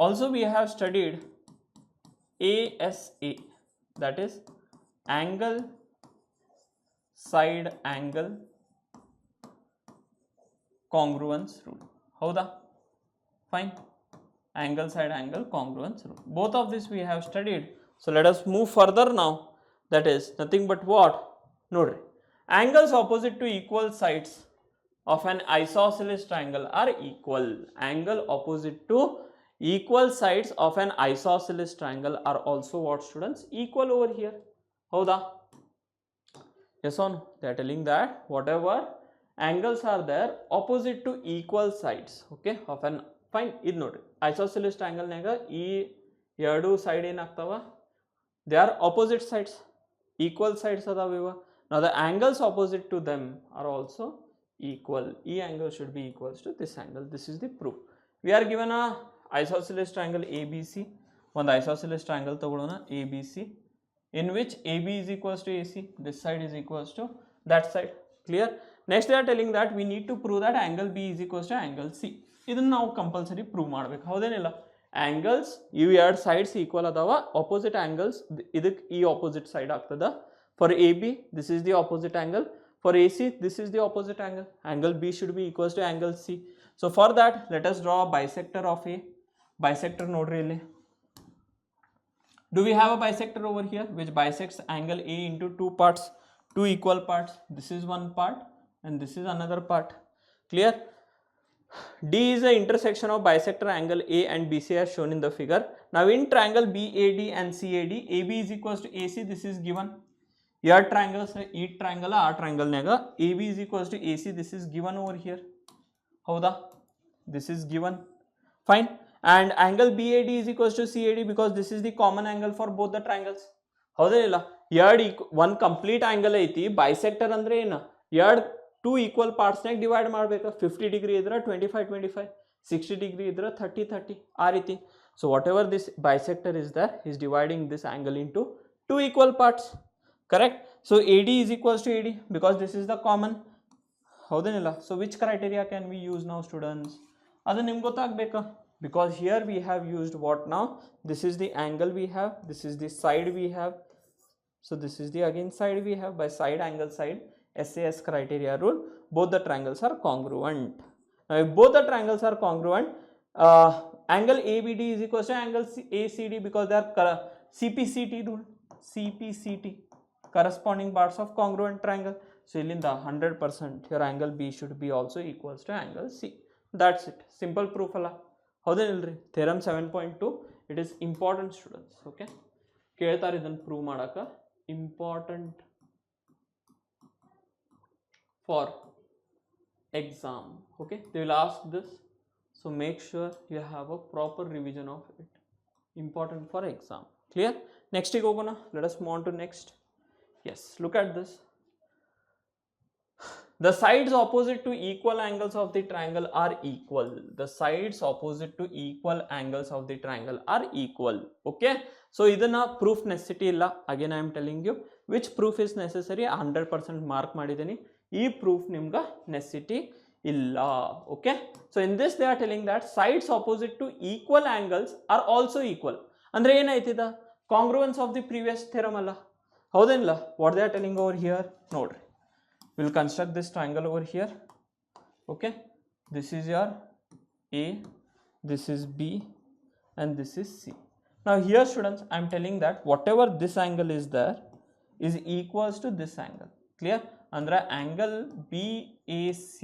Also we have studied ASA, that is angle side angle congruence rule. Howda? Fine. Angle side angle congruence rule. Both of this we have studied. So let us move further now. That is nothing but what? Nodri. Angles opposite to equal sides of an isosceles triangle are equal. Angle opposite to equal sides of an isosceles triangle are also what, students? Equal over here. Howda? Yes or no? They are telling that whatever angles are there opposite to equal sides, okay, of an, fine, ಇದು ನೋಡ್ರಿ ಐಸೋಸೆಲಿಸ್ triangle ನಾಗ ಈ ಎರಡು side ಏನಾಗ್ತಾವ, they are opposite sides, equal sides ಅದಾವ ಇವ. Now the angles opposite to them are also equal. E angle should be equals to this angle. This is the proof. We are given a isosceles triangle ABC. ಒಂದು isosceles triangle ತಗೊಳ್ಳೋಣ ABC, in which AB is equals to AC, this side is equals to that side. Clear? Next they are telling that we need to prove that angle B is equals to angle C. ಇದನ್ನ ನಾವು compulsory prove ಮಾಡಬೇಕು, ಹೌದೇನಿಲ್ಲ? Angles ಇವು ಎರಡು sides equal ಅದಾವ, opposite angles ಇದಕ್ಕೆ ಈ opposite side ಆಗ್ತದ. For A B this is the opposite angle, for A C this is the opposite angle. Angle B should be equals to angle C. So for that let us draw bisector of A. Bisector ನೋಡ್ರಿ ಇಲ್ಲಿ. Do we have a bisector over here which bisects angle A into two parts, two equal parts? This is one part and this is another part. Clear? D is the intersection of bisector angle A and BC as shown in the figure. Now in triangle BAD and CAD, AB is equals to AC. This is given. Here triangles, each triangle, our triangle naga AB is equals to AC. This is given over here. Howda? This is given. Fine. And angle BAD is equals to CAD because this is the common angle for both the triangles. ಹೌದೇನಿಲ್ಲ? ಎರಡು one complete angle ಐತಿ. Bisector ಅಂದ್ರೆ ಏನು? ಎರಡು two equal parts ನಾಗ divide ಮಾಡಬೇಕು. 50 degree ಇದ್ರೆ 25 60 degree ಇದ್ರೆ 30 ಆ ರೀತಿ. So whatever this bisector is there is dividing this angle into two equal parts. Correct? So AD is equals to AD because this is the common. ಹೌದೇನಿಲ್ಲ? So which criteria can we use now, students? ಅದು ನಿಮ್ಗೆ ಗೊತ್ತಾಗಬೇಕು. Because here we have used what now? This is the angle we have, this is the side we have. So this is the again side we have. By side angle side SAS criteria rule, both the triangles are congruent. Now if both the triangles are congruent, angle ABD is equals to angle ACD because they are CPCT rule. CPCT, corresponding parts of congruent triangle. So in the 100% your angle B should be also equals to angle C. That's it. Simple proof alla. ಹೌದೇನಿಲ್ರಿ? Theorem 7.2 it is important students. Okay, ಕೇಳ್ತಾರೆ ಇದನ್ನು prove ಮಾಡಕ್ಕೆ. Important for exam. Okay, they will ask this, so make sure you have a proper revision of it. Important for exam. Clear? ನೆಕ್ಸ್ಟಿಗೆ ಹೋಗೋಣ. Let us move on to next. Yes, look at this. The sides opposite to equal angles of the triangle are equal. The sides opposite to equal angles of the triangle are equal. Okay. So idana proof necessity illa. Again I am telling you which proof is necessary. 100% mark madideni. Ee proof nimga necessity illa. Okay. So in this they are telling that sides opposite to equal angles are also equal. Andre enaitida? Congruence of the previous theorem alla. Howdenilla? What they are telling over here? Nodri. We'll construct this triangle over here. Okay, this is your A, this is B, and this is C. Now here students, I am telling that whatever this angle is there is equals to this angle. Clear? Andra angle BAC,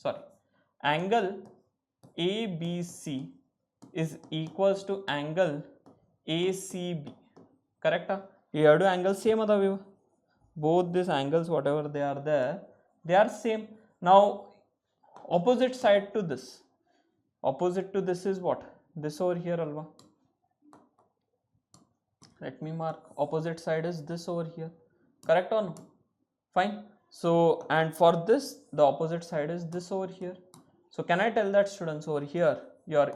sorry, angle ABC is equals to angle ACB. Correct? Ee ಎರಡು angle same adaviva. Both these angles, whatever they are there, they are same. Now opposite side to this, opposite to this is what? This over here alva. Let me mark. Opposite side is this over here. Correct or no? Fine. So and for this the opposite side is this over here. So can I tell that students over here your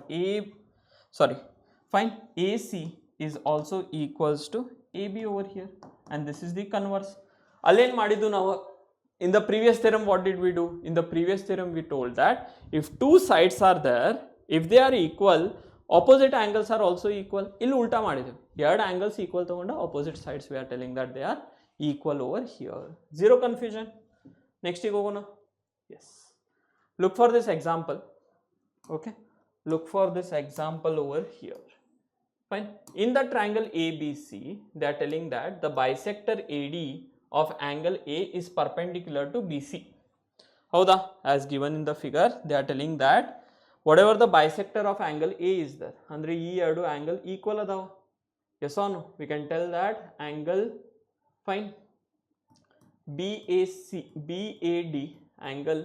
fine, AC is also equals to AB over here, and this is the converse. Allen ಮಾಡಿದ್ದು ನಾವು in the previous theorem. What did we do? In the previous theorem we told that if two sides are there, if they are equal, opposite angles are also equal. ಇಲ್ಲಿ ಉಲ್ಟಾ ಮಾಡಿದೆವು, ಎರಡು angles equal ತಗೊಂಡು opposite sides we are telling that they are equal over here. Zero confusion. Next ಗೆ ಹೋಗೋಣ. Yes, look for this example. Okay, look for this example over here. Fine. In the triangle ABC, they are telling that the bisector AD of angle A is perpendicular to BC. Howda? As given in the figure, they are telling that whatever the bisector of angle A is there, andre ee eradu angle equal adava. Yes or no? We can tell that angle, fine, BAD angle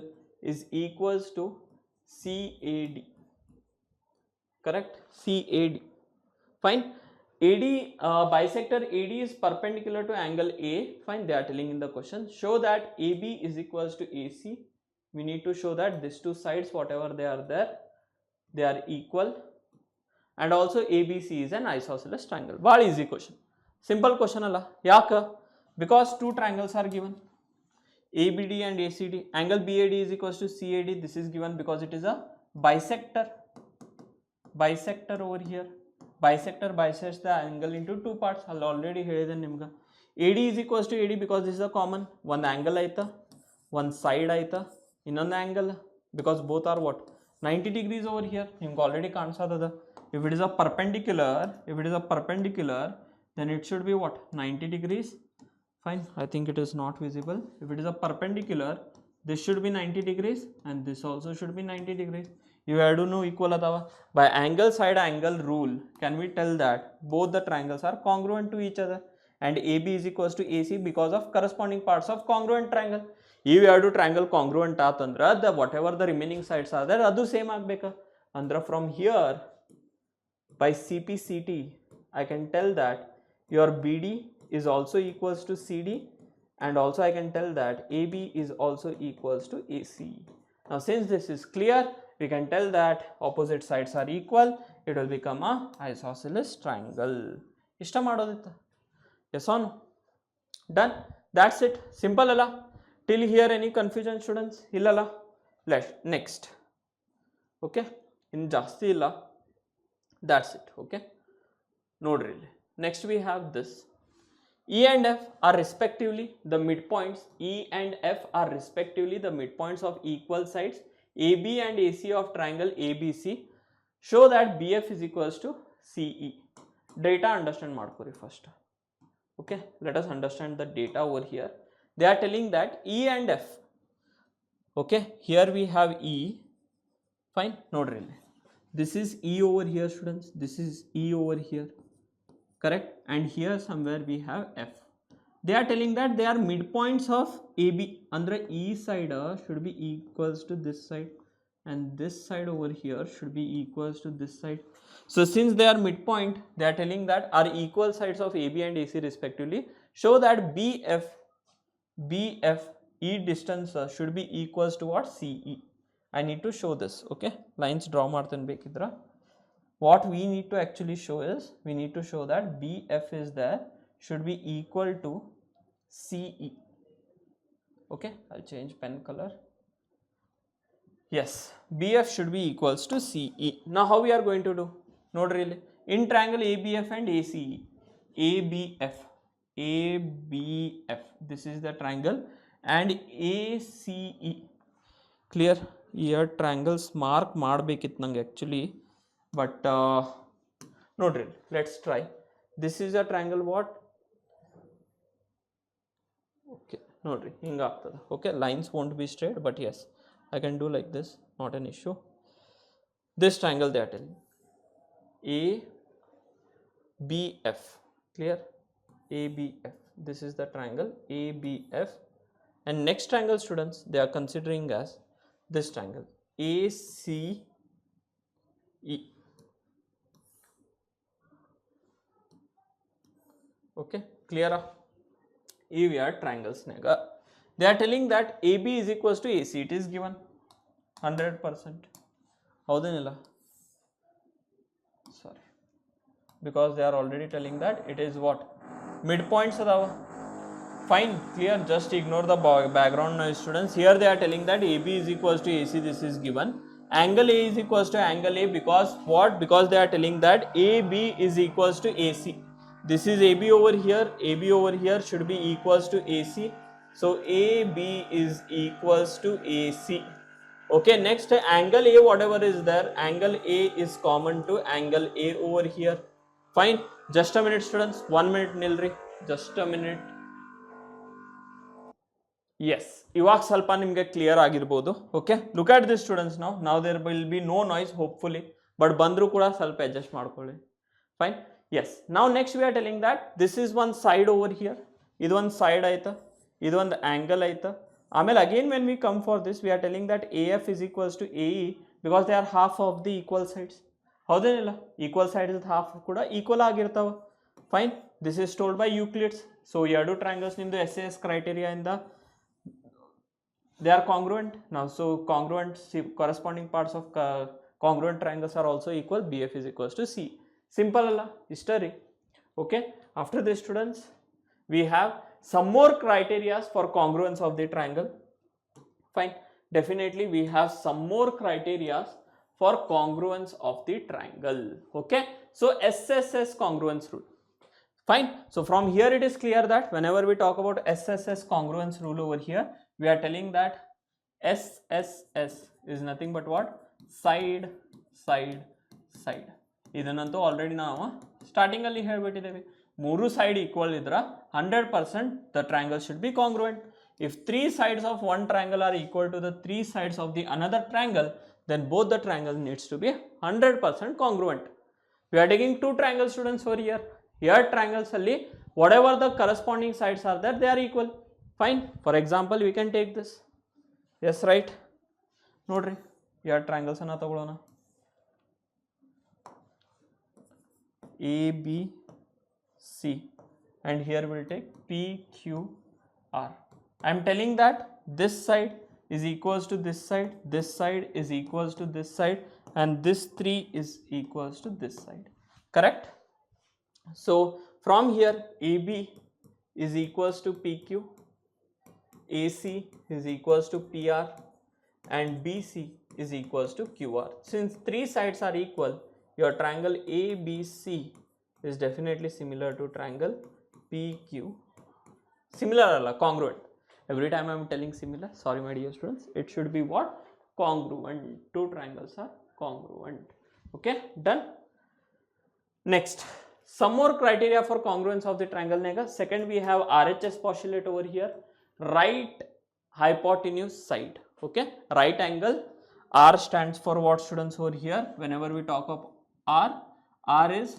is equals to CAD. Correct? CAD. Fine. AD bisector AD is perpendicular to angle A. Fine. They are telling in the question, show that AB is equals to AC. We need to show that these two sides, whatever they are there, they are equal. And also ABC is an isosceles triangle. Very easy question. Simple question alla. Yaka? Because two triangles are given, ABD and ACD. Angle BAD is equals to CAD. This is given because it is a bisector. Bisector over here. Bisector bisects the angle into two parts. I'll already ಹೇಳಿದೆ ನಿಮ್ಗೆ. AD is equals to AD because this is a common. One angle ಆಯ್ತಾ, one side ಆಯ್ತಾ, ಇನ್ನೊಂದು angle, because both are what? 90 degrees over here. ನಿಮ್ಗೆ already ಕಾಣಿಸೋದದ. If it is a perpendicular, then it should be what? 90 degrees. Fine. I think it is not visible. If it is a perpendicular, this should be 90 degrees and this also should be 90 degrees. You have to know equal adava. By angle side angle rule, can we tell that both the triangles are congruent to each other, and AB is equals to AC because of corresponding parts of congruent triangle. If you have to triangle congruent atandra, the whatever the remaining sides are there, adu same agbeka. Andra from here by CPCT, I can tell that your BD is also equals to CD, and also I can tell that AB is also equals to AC. Now since this is clear, we can tell that opposite sides are equal. It will become a isosceles triangle. Ishta madoditta? Yes or no? Done. That's it. Simple alla. Till here any confusion students? Illala. Let's next. Okay. In jasti illa. That's it. Okay. Nodri. Next we have this. E and F are respectively the midpoints. E and F are respectively the midpoints of equal sides AB and AC of triangle ABC. Show that BF is equals to CE. Data understand madkori first. Okay, let us understand the data over here. They are telling that E and F. Okay, here we have E. Fine, no drill. This is E over here, students. This is E over here. Correct? And here somewhere we have F. They are telling that they are midpoints of AB. Andre E side should be equals to this side, and this side over here should be equals to this side. So since they are midpoint, they are telling that are equal sides of AB and AC respectively. Show that BF E distance should be equals to what? CE. I need to show this. Okay, lines draw martin bekidra. What we need to actually show is, we need to show that BF is there should be equal to CE. Okay, I'll change pen color. Yes, BF should be equals to CE. Now how we are going to do? Note really. In triangle ABF and ACE. ABF. This is the triangle, and ACE. Clear? Here triangles mark ಮಾಡಬೇಕಿತ್ತು ನಂಗೆ actually, but no drill. Let's try. This is a triangle what? Okay, no drill. ಹಿಂಗ ಆಗ್ತದೆ. Okay, lines won't be straight, but yes, I can do like this, not an issue. This triangle they are telling ABF. Clear? ABF. This is the triangle ABF, and next triangle students they are considering as this triangle ACE. Okay, clear? If we are triangles nega, they are telling that AB is equals to AC. It is given 100%. Howdenilla? Sorry, because they are already telling that it is what? Midpoints adava. Fine, clear. Just ignore the background noise, students. Here they are telling that AB is equals to AC. This is given. Angle A is equals to angle A because what? Because they are telling that AB is equals to AC. This is AB over here. AB over here should be equals to AC. So AB is equals to AC. Okay, next angle A, whatever is there, angle A is common to angle A over here. Fine. Just a minute, students. 1 minute, Nilri. Just a minute. Yes, ಇವಾಗ ಸ್ವಲ್ಪ ನಿಮಗೆ clear ಆಗಿರ್ಬೋದು. Okay, look at this students. ನಾವು there will be no noise hopefully, but ಬಂದರೂ ಕೂಡ ಸ್ವಲ್ಪ adjust ಮಾಡ್ಕೊಳ್ಳಿ. Fine. Yes, ನಾವು next we are telling that this is one side over here. ಇದೊಂದು ಸೈಡ್ ಆಯ್ತಾ, ಇದೊಂದು ಆ್ಯಂಗಲ್ ಆಯ್ತಾ. ಆಮೇಲೆ again when we come for this we are telling that A F is equals to A E because they are half of the equal sides. ಹೌದೇನಿಲ್ಲ, equal sides half ಕೂಡ equal ಆಗಿರ್ತಾವೆ. Fine. This is told by Euclid's. So ಎರಡು triangles ನಿಮ್ಮದು S A S ಕ್ರೈಟೀರಿಯಾಯಿಂದ they are congruent now. So congruent corresponding parts of congruent triangles are also equal. BF is equals to C. Simple alla history. Okay, after this students we have some more criteria for congruence of the triangle. Fine. Definitely we have some more criteria for congruence of the triangle. Okay, so SSS congruence rule. Fine. So from here it is clear that whenever we talk about SSS congruence rule over here, we are telling that SSS is nothing but what? Side, side, side. ಇದನ್ನಂತೂ already ನಾವು ಸ್ಟಾರ್ಟಿಂಗಲ್ಲಿ ಹೇಳ್ಬಿಟ್ಟಿದ್ದೇವೆ. ಮೂರು side equal ಇದ್ರೆ 100% the triangle should be congruent. If three sides of one triangle are equal to the three sides of the another triangle, then both the triangle needs to be 100% congruent. We are taking two triangle students over here. Here triangles alli whatever the corresponding sides are there, they are equal. Fine. For example, we can take this. Yes, right. Nodri, here triangles anna tagolona. A B C and here we'll take P Q R. I am telling that this side is equals to this side is equals to this side, and this 3 is equals to this side. Correct? So from here AB is equals to PQ, AC is equals to PR, and BC is equals to QR. Since three sides are equal, your triangle ABC is definitely similar to triangle PQ. Similar alla, congruent. Every time I am telling similar, sorry my dear students, it should be what? Congruent. Two triangles are congruent. Okay, done. Next, some more criteria for congruence of the triangle. Second, we have RHS postulate over here. Right hypotenuse side. Okay, right angle. R stands for what, students, over here? Whenever we talk of R is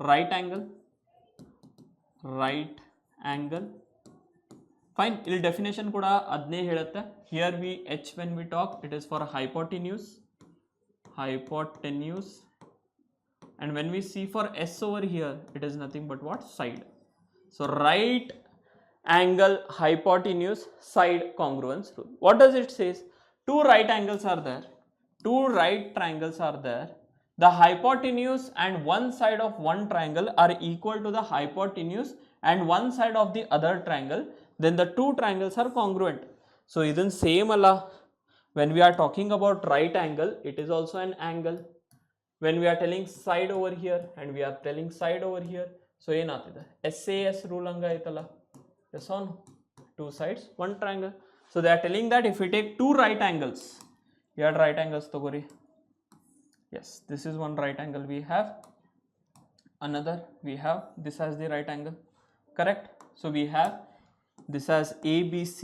right angle. Right angle. Fine. Ill definition kuda adne helutte. Here we H, when we talk, it is for hypotenuse. Hypotenuse. And when we see for S over here, it is nothing but what? Side. So right angle hypotenuse side congruence rule. What does it say? Two right angles are there. Two right triangles are there. The hypotenuse and one side of one triangle are equal to the hypotenuse and one side of the other triangle. Then the two triangles are congruent. So even same alla. When we are talking about right angle, it is also an angle. When we are telling side over here and we are telling side over here, so ಏನಾಗ್ತಿದೆ SAS rule ಹಂಗ ಐತಲ್ಲ. Yes or no? Two sides, one triangle. So they are telling that if we take two right angles, here right angles ತಗೋರಿ. Yes, this is one right angle we have. Another we have this as the right angle. Correct? So we have this as ABC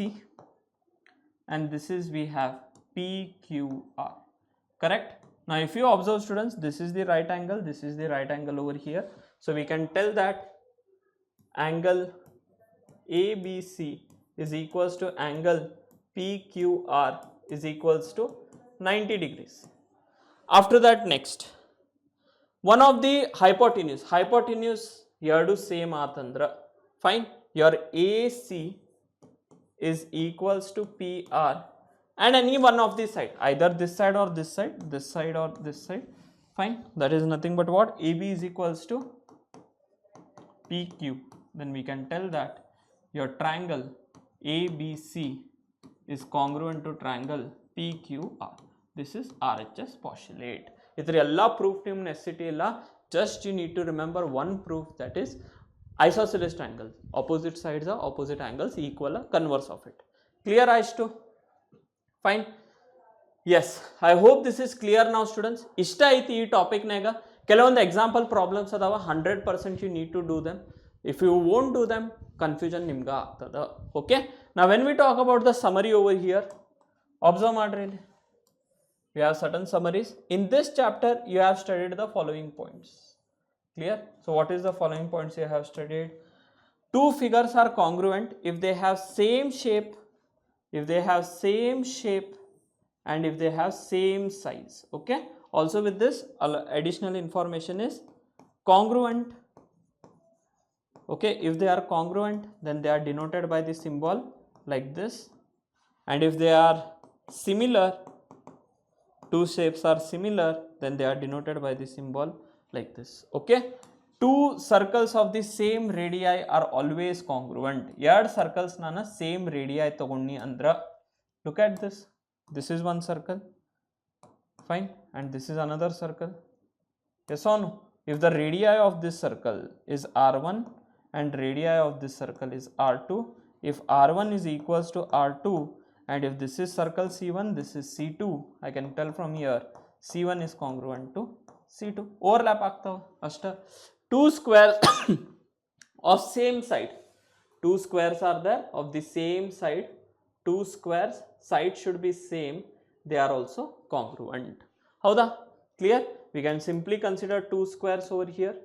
and this is we have PQR. Correct? Now if you observe, students, this is the right angle, this is the right angle over here. So we can tell that angle ABC is equals to angle PQR is equals to 90 degrees. After that, next, one of the hypotenuse ಎರಡು same ಆತಂದ್ರ fine, your AC is equals to PR and any one of the side, either this side or this side, this side or this side. Fine, that is nothing but what? AB is equals to PQ. Then we can tell that your triangle ABC is congruent to triangle PQR. this is RHS postulate. Idra ella proof nim necessity illa, just you need to remember one proof, that is isosceles triangles, opposite sides are opposite angles equal a converse of it. Clear eyes to? Fine. Yes, I hope this is clear now students. ಇಷ್ಟ ಐತಿ ಈ topic ನಾಗ ಕೆಲವೊಂದು example problems ಅದಾವ, 100% you need to do them. If you won't do them, confusion ನಿಮ್ಗ ಆಗ್ತದ. Okay, now when we talk about the summary over here, observe ಮಾಡ್ರಿ ಇಲ್ಲಿ, we have certain summaries. In this chapter you have studied the following points. Clear? So what is the following points you have studied? Two figures are congruent if they have same shape, and if they have same size. Okay, also with this additional information is congruent. Okay, if they are congruent, then they are denoted by the symbol like this, and if they are similar, two shapes are similar, then they are denoted by the symbol like this. Okay, two circles of the same radii are always congruent. Yard circles nana same radii tagonni andra, look at this. This is one circle, fine, and this is another circle. Yes or no? If the radii of this circle is R1 and radii of this circle is R2, if R1 is equals to R2, and if this is circle C1, this is C2, I can tell from here C1 is congruent to C2. Overlap ಆಗ್ತಾವ ಅಷ್ಟ. Two squares of same side, two squares are there of the same side, two squares side should be same, they are also congruent. Howda? Clear? We can simply consider two squares over here.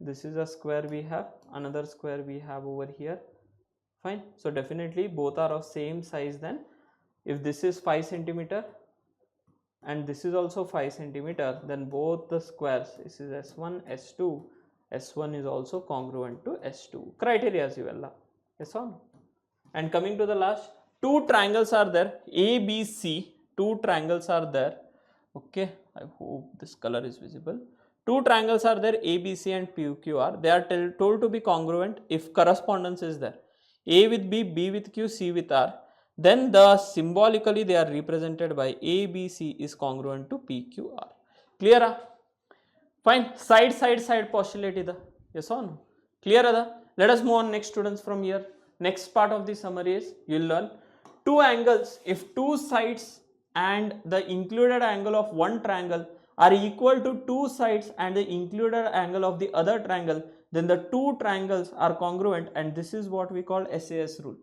This is a square we have, another square we have over here, fine. So definitely both are of same size. Then if this is 5 centimeter and this is also 5 centimeter, then both the squares, this is S1, S2, S1 is also congruent to S2. Criteria is ivella. Yes or no? And coming to the last, two triangles are there, ABC, two triangles are there. Okay, I hope this color is visible. Two triangles are there, ABC and PQR. They are told to be congruent if correspondence is there. A with B, B with Q, C with R. Then the symbolically they are represented by ABC is congruent to PQR. Clear? Fine. Side postulate ida. Yes or no? Clear ada? Let us move on next students from here. Next part of the summary is you will learn two angles. If two sides and the included angle of one triangle are equal to two sides and the included angle of the other triangle, then the two triangles are congruent, and this is what we call SAS rule.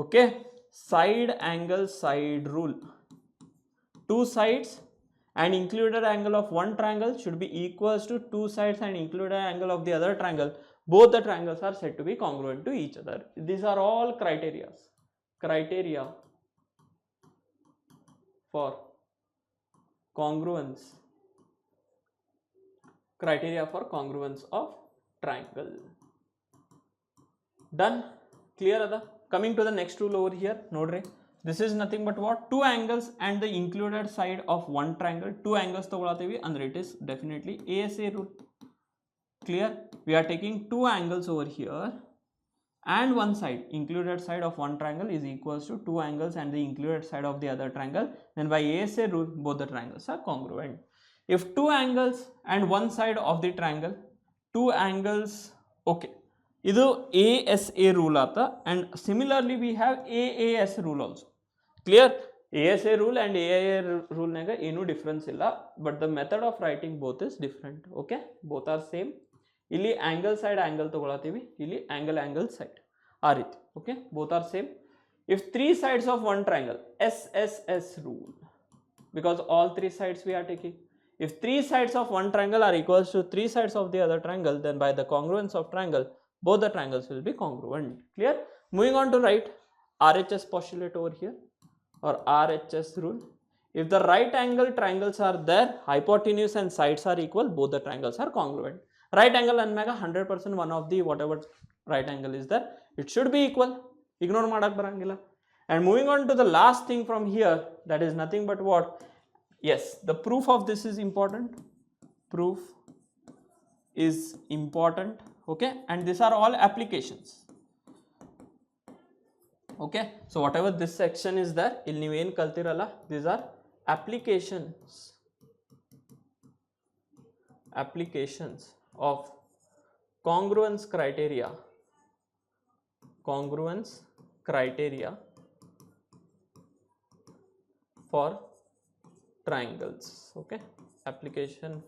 Okay, side angle side rule. Two sides and included angle of one triangle should be equals to two sides and included angle of the other triangle. Both the triangles are said to be congruent to each other. These are all criteria for congruence, of triangle. Done? Clear ada? Coming to the next rule over here, nodre, this is nothing but what? Two angles and the included side of one triangle. Two angles tagolativi andre it is definitely ASA rule. Clear? We are taking two angles over here and one side, included side of one triangle is equals to two angles and the included side of the other triangle. Then by ASA rule, both the triangles are congruent. If two angles and one side of the triangle, two angles, okay, idu ASA rule aata, and similarly we have AAS rule also. Clear? ASA rule and AIA rule naga enu difference illa, but the method of writing both is different. Okay, both are same. ಇಲ್ಲಿ angle side angle ತಗೊಳತೀವಿ, ಇಲ್ಲಿ angle side ಆ ರೀತಿ. Okay, both are same. If three sides of one triangle, SSS rule, because all three sides we are taking. If three sides of one triangle are equals to three sides of the other triangle, then by the congruence of triangle, both the triangles will be congruent. Clear? Moving on to write RHS postulate over here, or RHS rule. If the right angle triangles are there, hypotenuse and sides are equal, both the triangles are congruent. Right angle anmaga 100% one of the whatever right angle is there, it should be equal. Ignore madak barangilla. And moving on to the last thing from here, that is nothing but what? Yes, the proof of this is important. Proof is important. Okay, and these are all applications. Okay, so whatever this section is there, ಇಲ್ಲಿ ನೀವೇನು ಕಲ್ತಿರಲ್ಲ, these are applications of congruence criteria for triangles. Okay, application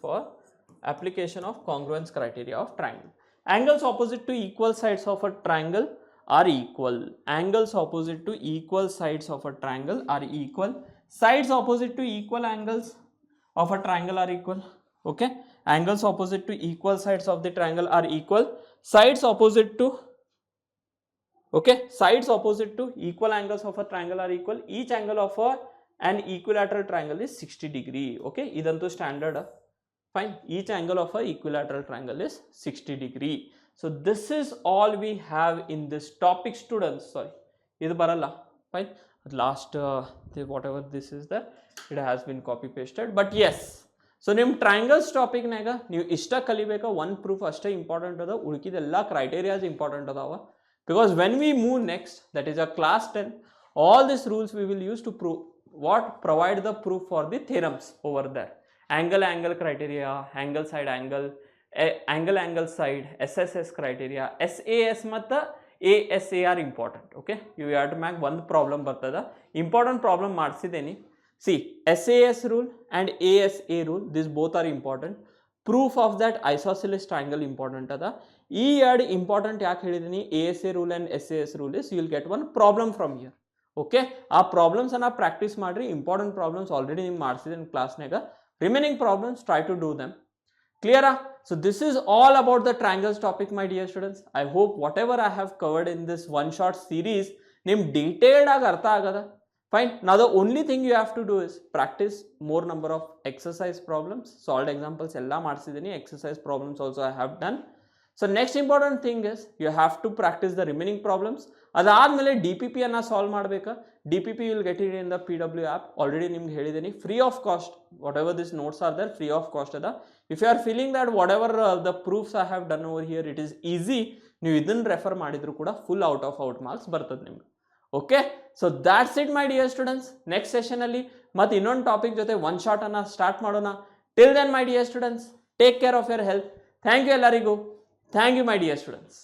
of congruence criteria of triangle. Angles opposite to equal sides of a triangle are equal. Angles opposite to equal sides of a triangle are equal. Sides opposite to equal angles of a triangle are equal. Okay, angles opposite to equal sides of the triangle are equal. Sides opposite to sides opposite to equal angles of a triangle are equal. Each angle of an equilateral triangle is 60 degree. Okay, idantu standard. Fine, each angle of a equilateral triangle is 60 degree. So this is all we have in this topic, students. Sorry, idu baralla. Fine, last whatever this is there, it has been copy pasted. But yes, so nim triangles topic naga ನೀವು ಇಷ್ಟ ಕಲಿಬೇಕಾ one proof ಅಷ್ಟೇ important ಅದ, ಉಳಿಕಿದೆಲ್ಲ criteria important ಅದಾವ. Because when we move next, that is a class 10, all these rules we will use to prove provide the proof for the theorems over there. Angle criteria, angle side angle, angle side, SSS criteria, SAS matta ASA are important. Okay, you have to make one problem bartada. Important problem ಮಾಡ್ಸಿದೇನಿ. See, SAS rule and ASA rule, these both are important. Proof of that isosceles triangle important ada. ಈ ಎರಡು important ಯಾಕೆ ಹೇಳಿದೀನಿ, ASA rule and SAS rule is you will get one problem from here. Okay, ಆ problems ಅನ್ನ practice ಮಾಡ್ರಿ. Important problems already ನಿಮ್ಗೆ ಮಾಡಿಸಿದ್ದೀನಿ ಕ್ಲಾಸ್ನಾಗ. Remaining problems try to do them. ಕ್ಲಿಯರಾ? So this is all about the triangles topic, my dear students. I hope whatever I have covered in this one short series ನಿಮ್ detailed ಆಗಿ ಅರ್ಥ ಆಗದ. Fine. Now the only thing you have to do is practice more number of exercise problems. Solved examples ella ಮಾಡಿಸಿದ್ದೀನಿ. Exercise problems also I have done. So next important thing is you have to practice the remaining problems. ಅದಾದ್ಮೇಲೆ DPP ಅನ್ನ solve ಮಾಡಬೇಕಾ. DPP you will get it in the PW app. Already ನಿಮ್ಗೆ ಹೇಳಿದ್ದೀನಿ, free of cost. Whatever these notes are there, free of cost ಅದ. If you are feeling that whatever the proofs I have done over here it is easy, ನೀವು ಇದನ್ನ refer ಮಾಡಿದ್ರು ಕೂಡ full out of out marks ಬರ್ತದೆ ನಿಮ್ಗೆ. Okay, so that's it my dear students. Next session ಅಲ್ಲಿ ಮತ್ತೆ ಇನ್ನೊಂದು topic ಜೊತೆ ಒನ್ ಶಾಟ್ ಅನ್ನ ಸ್ಟಾರ್ಟ್ ಮಾಡೋಣ. Till then my dear students, take care of your health. Thank you ಎಲ್ಲರಿಗೂ. Thank you my dear students.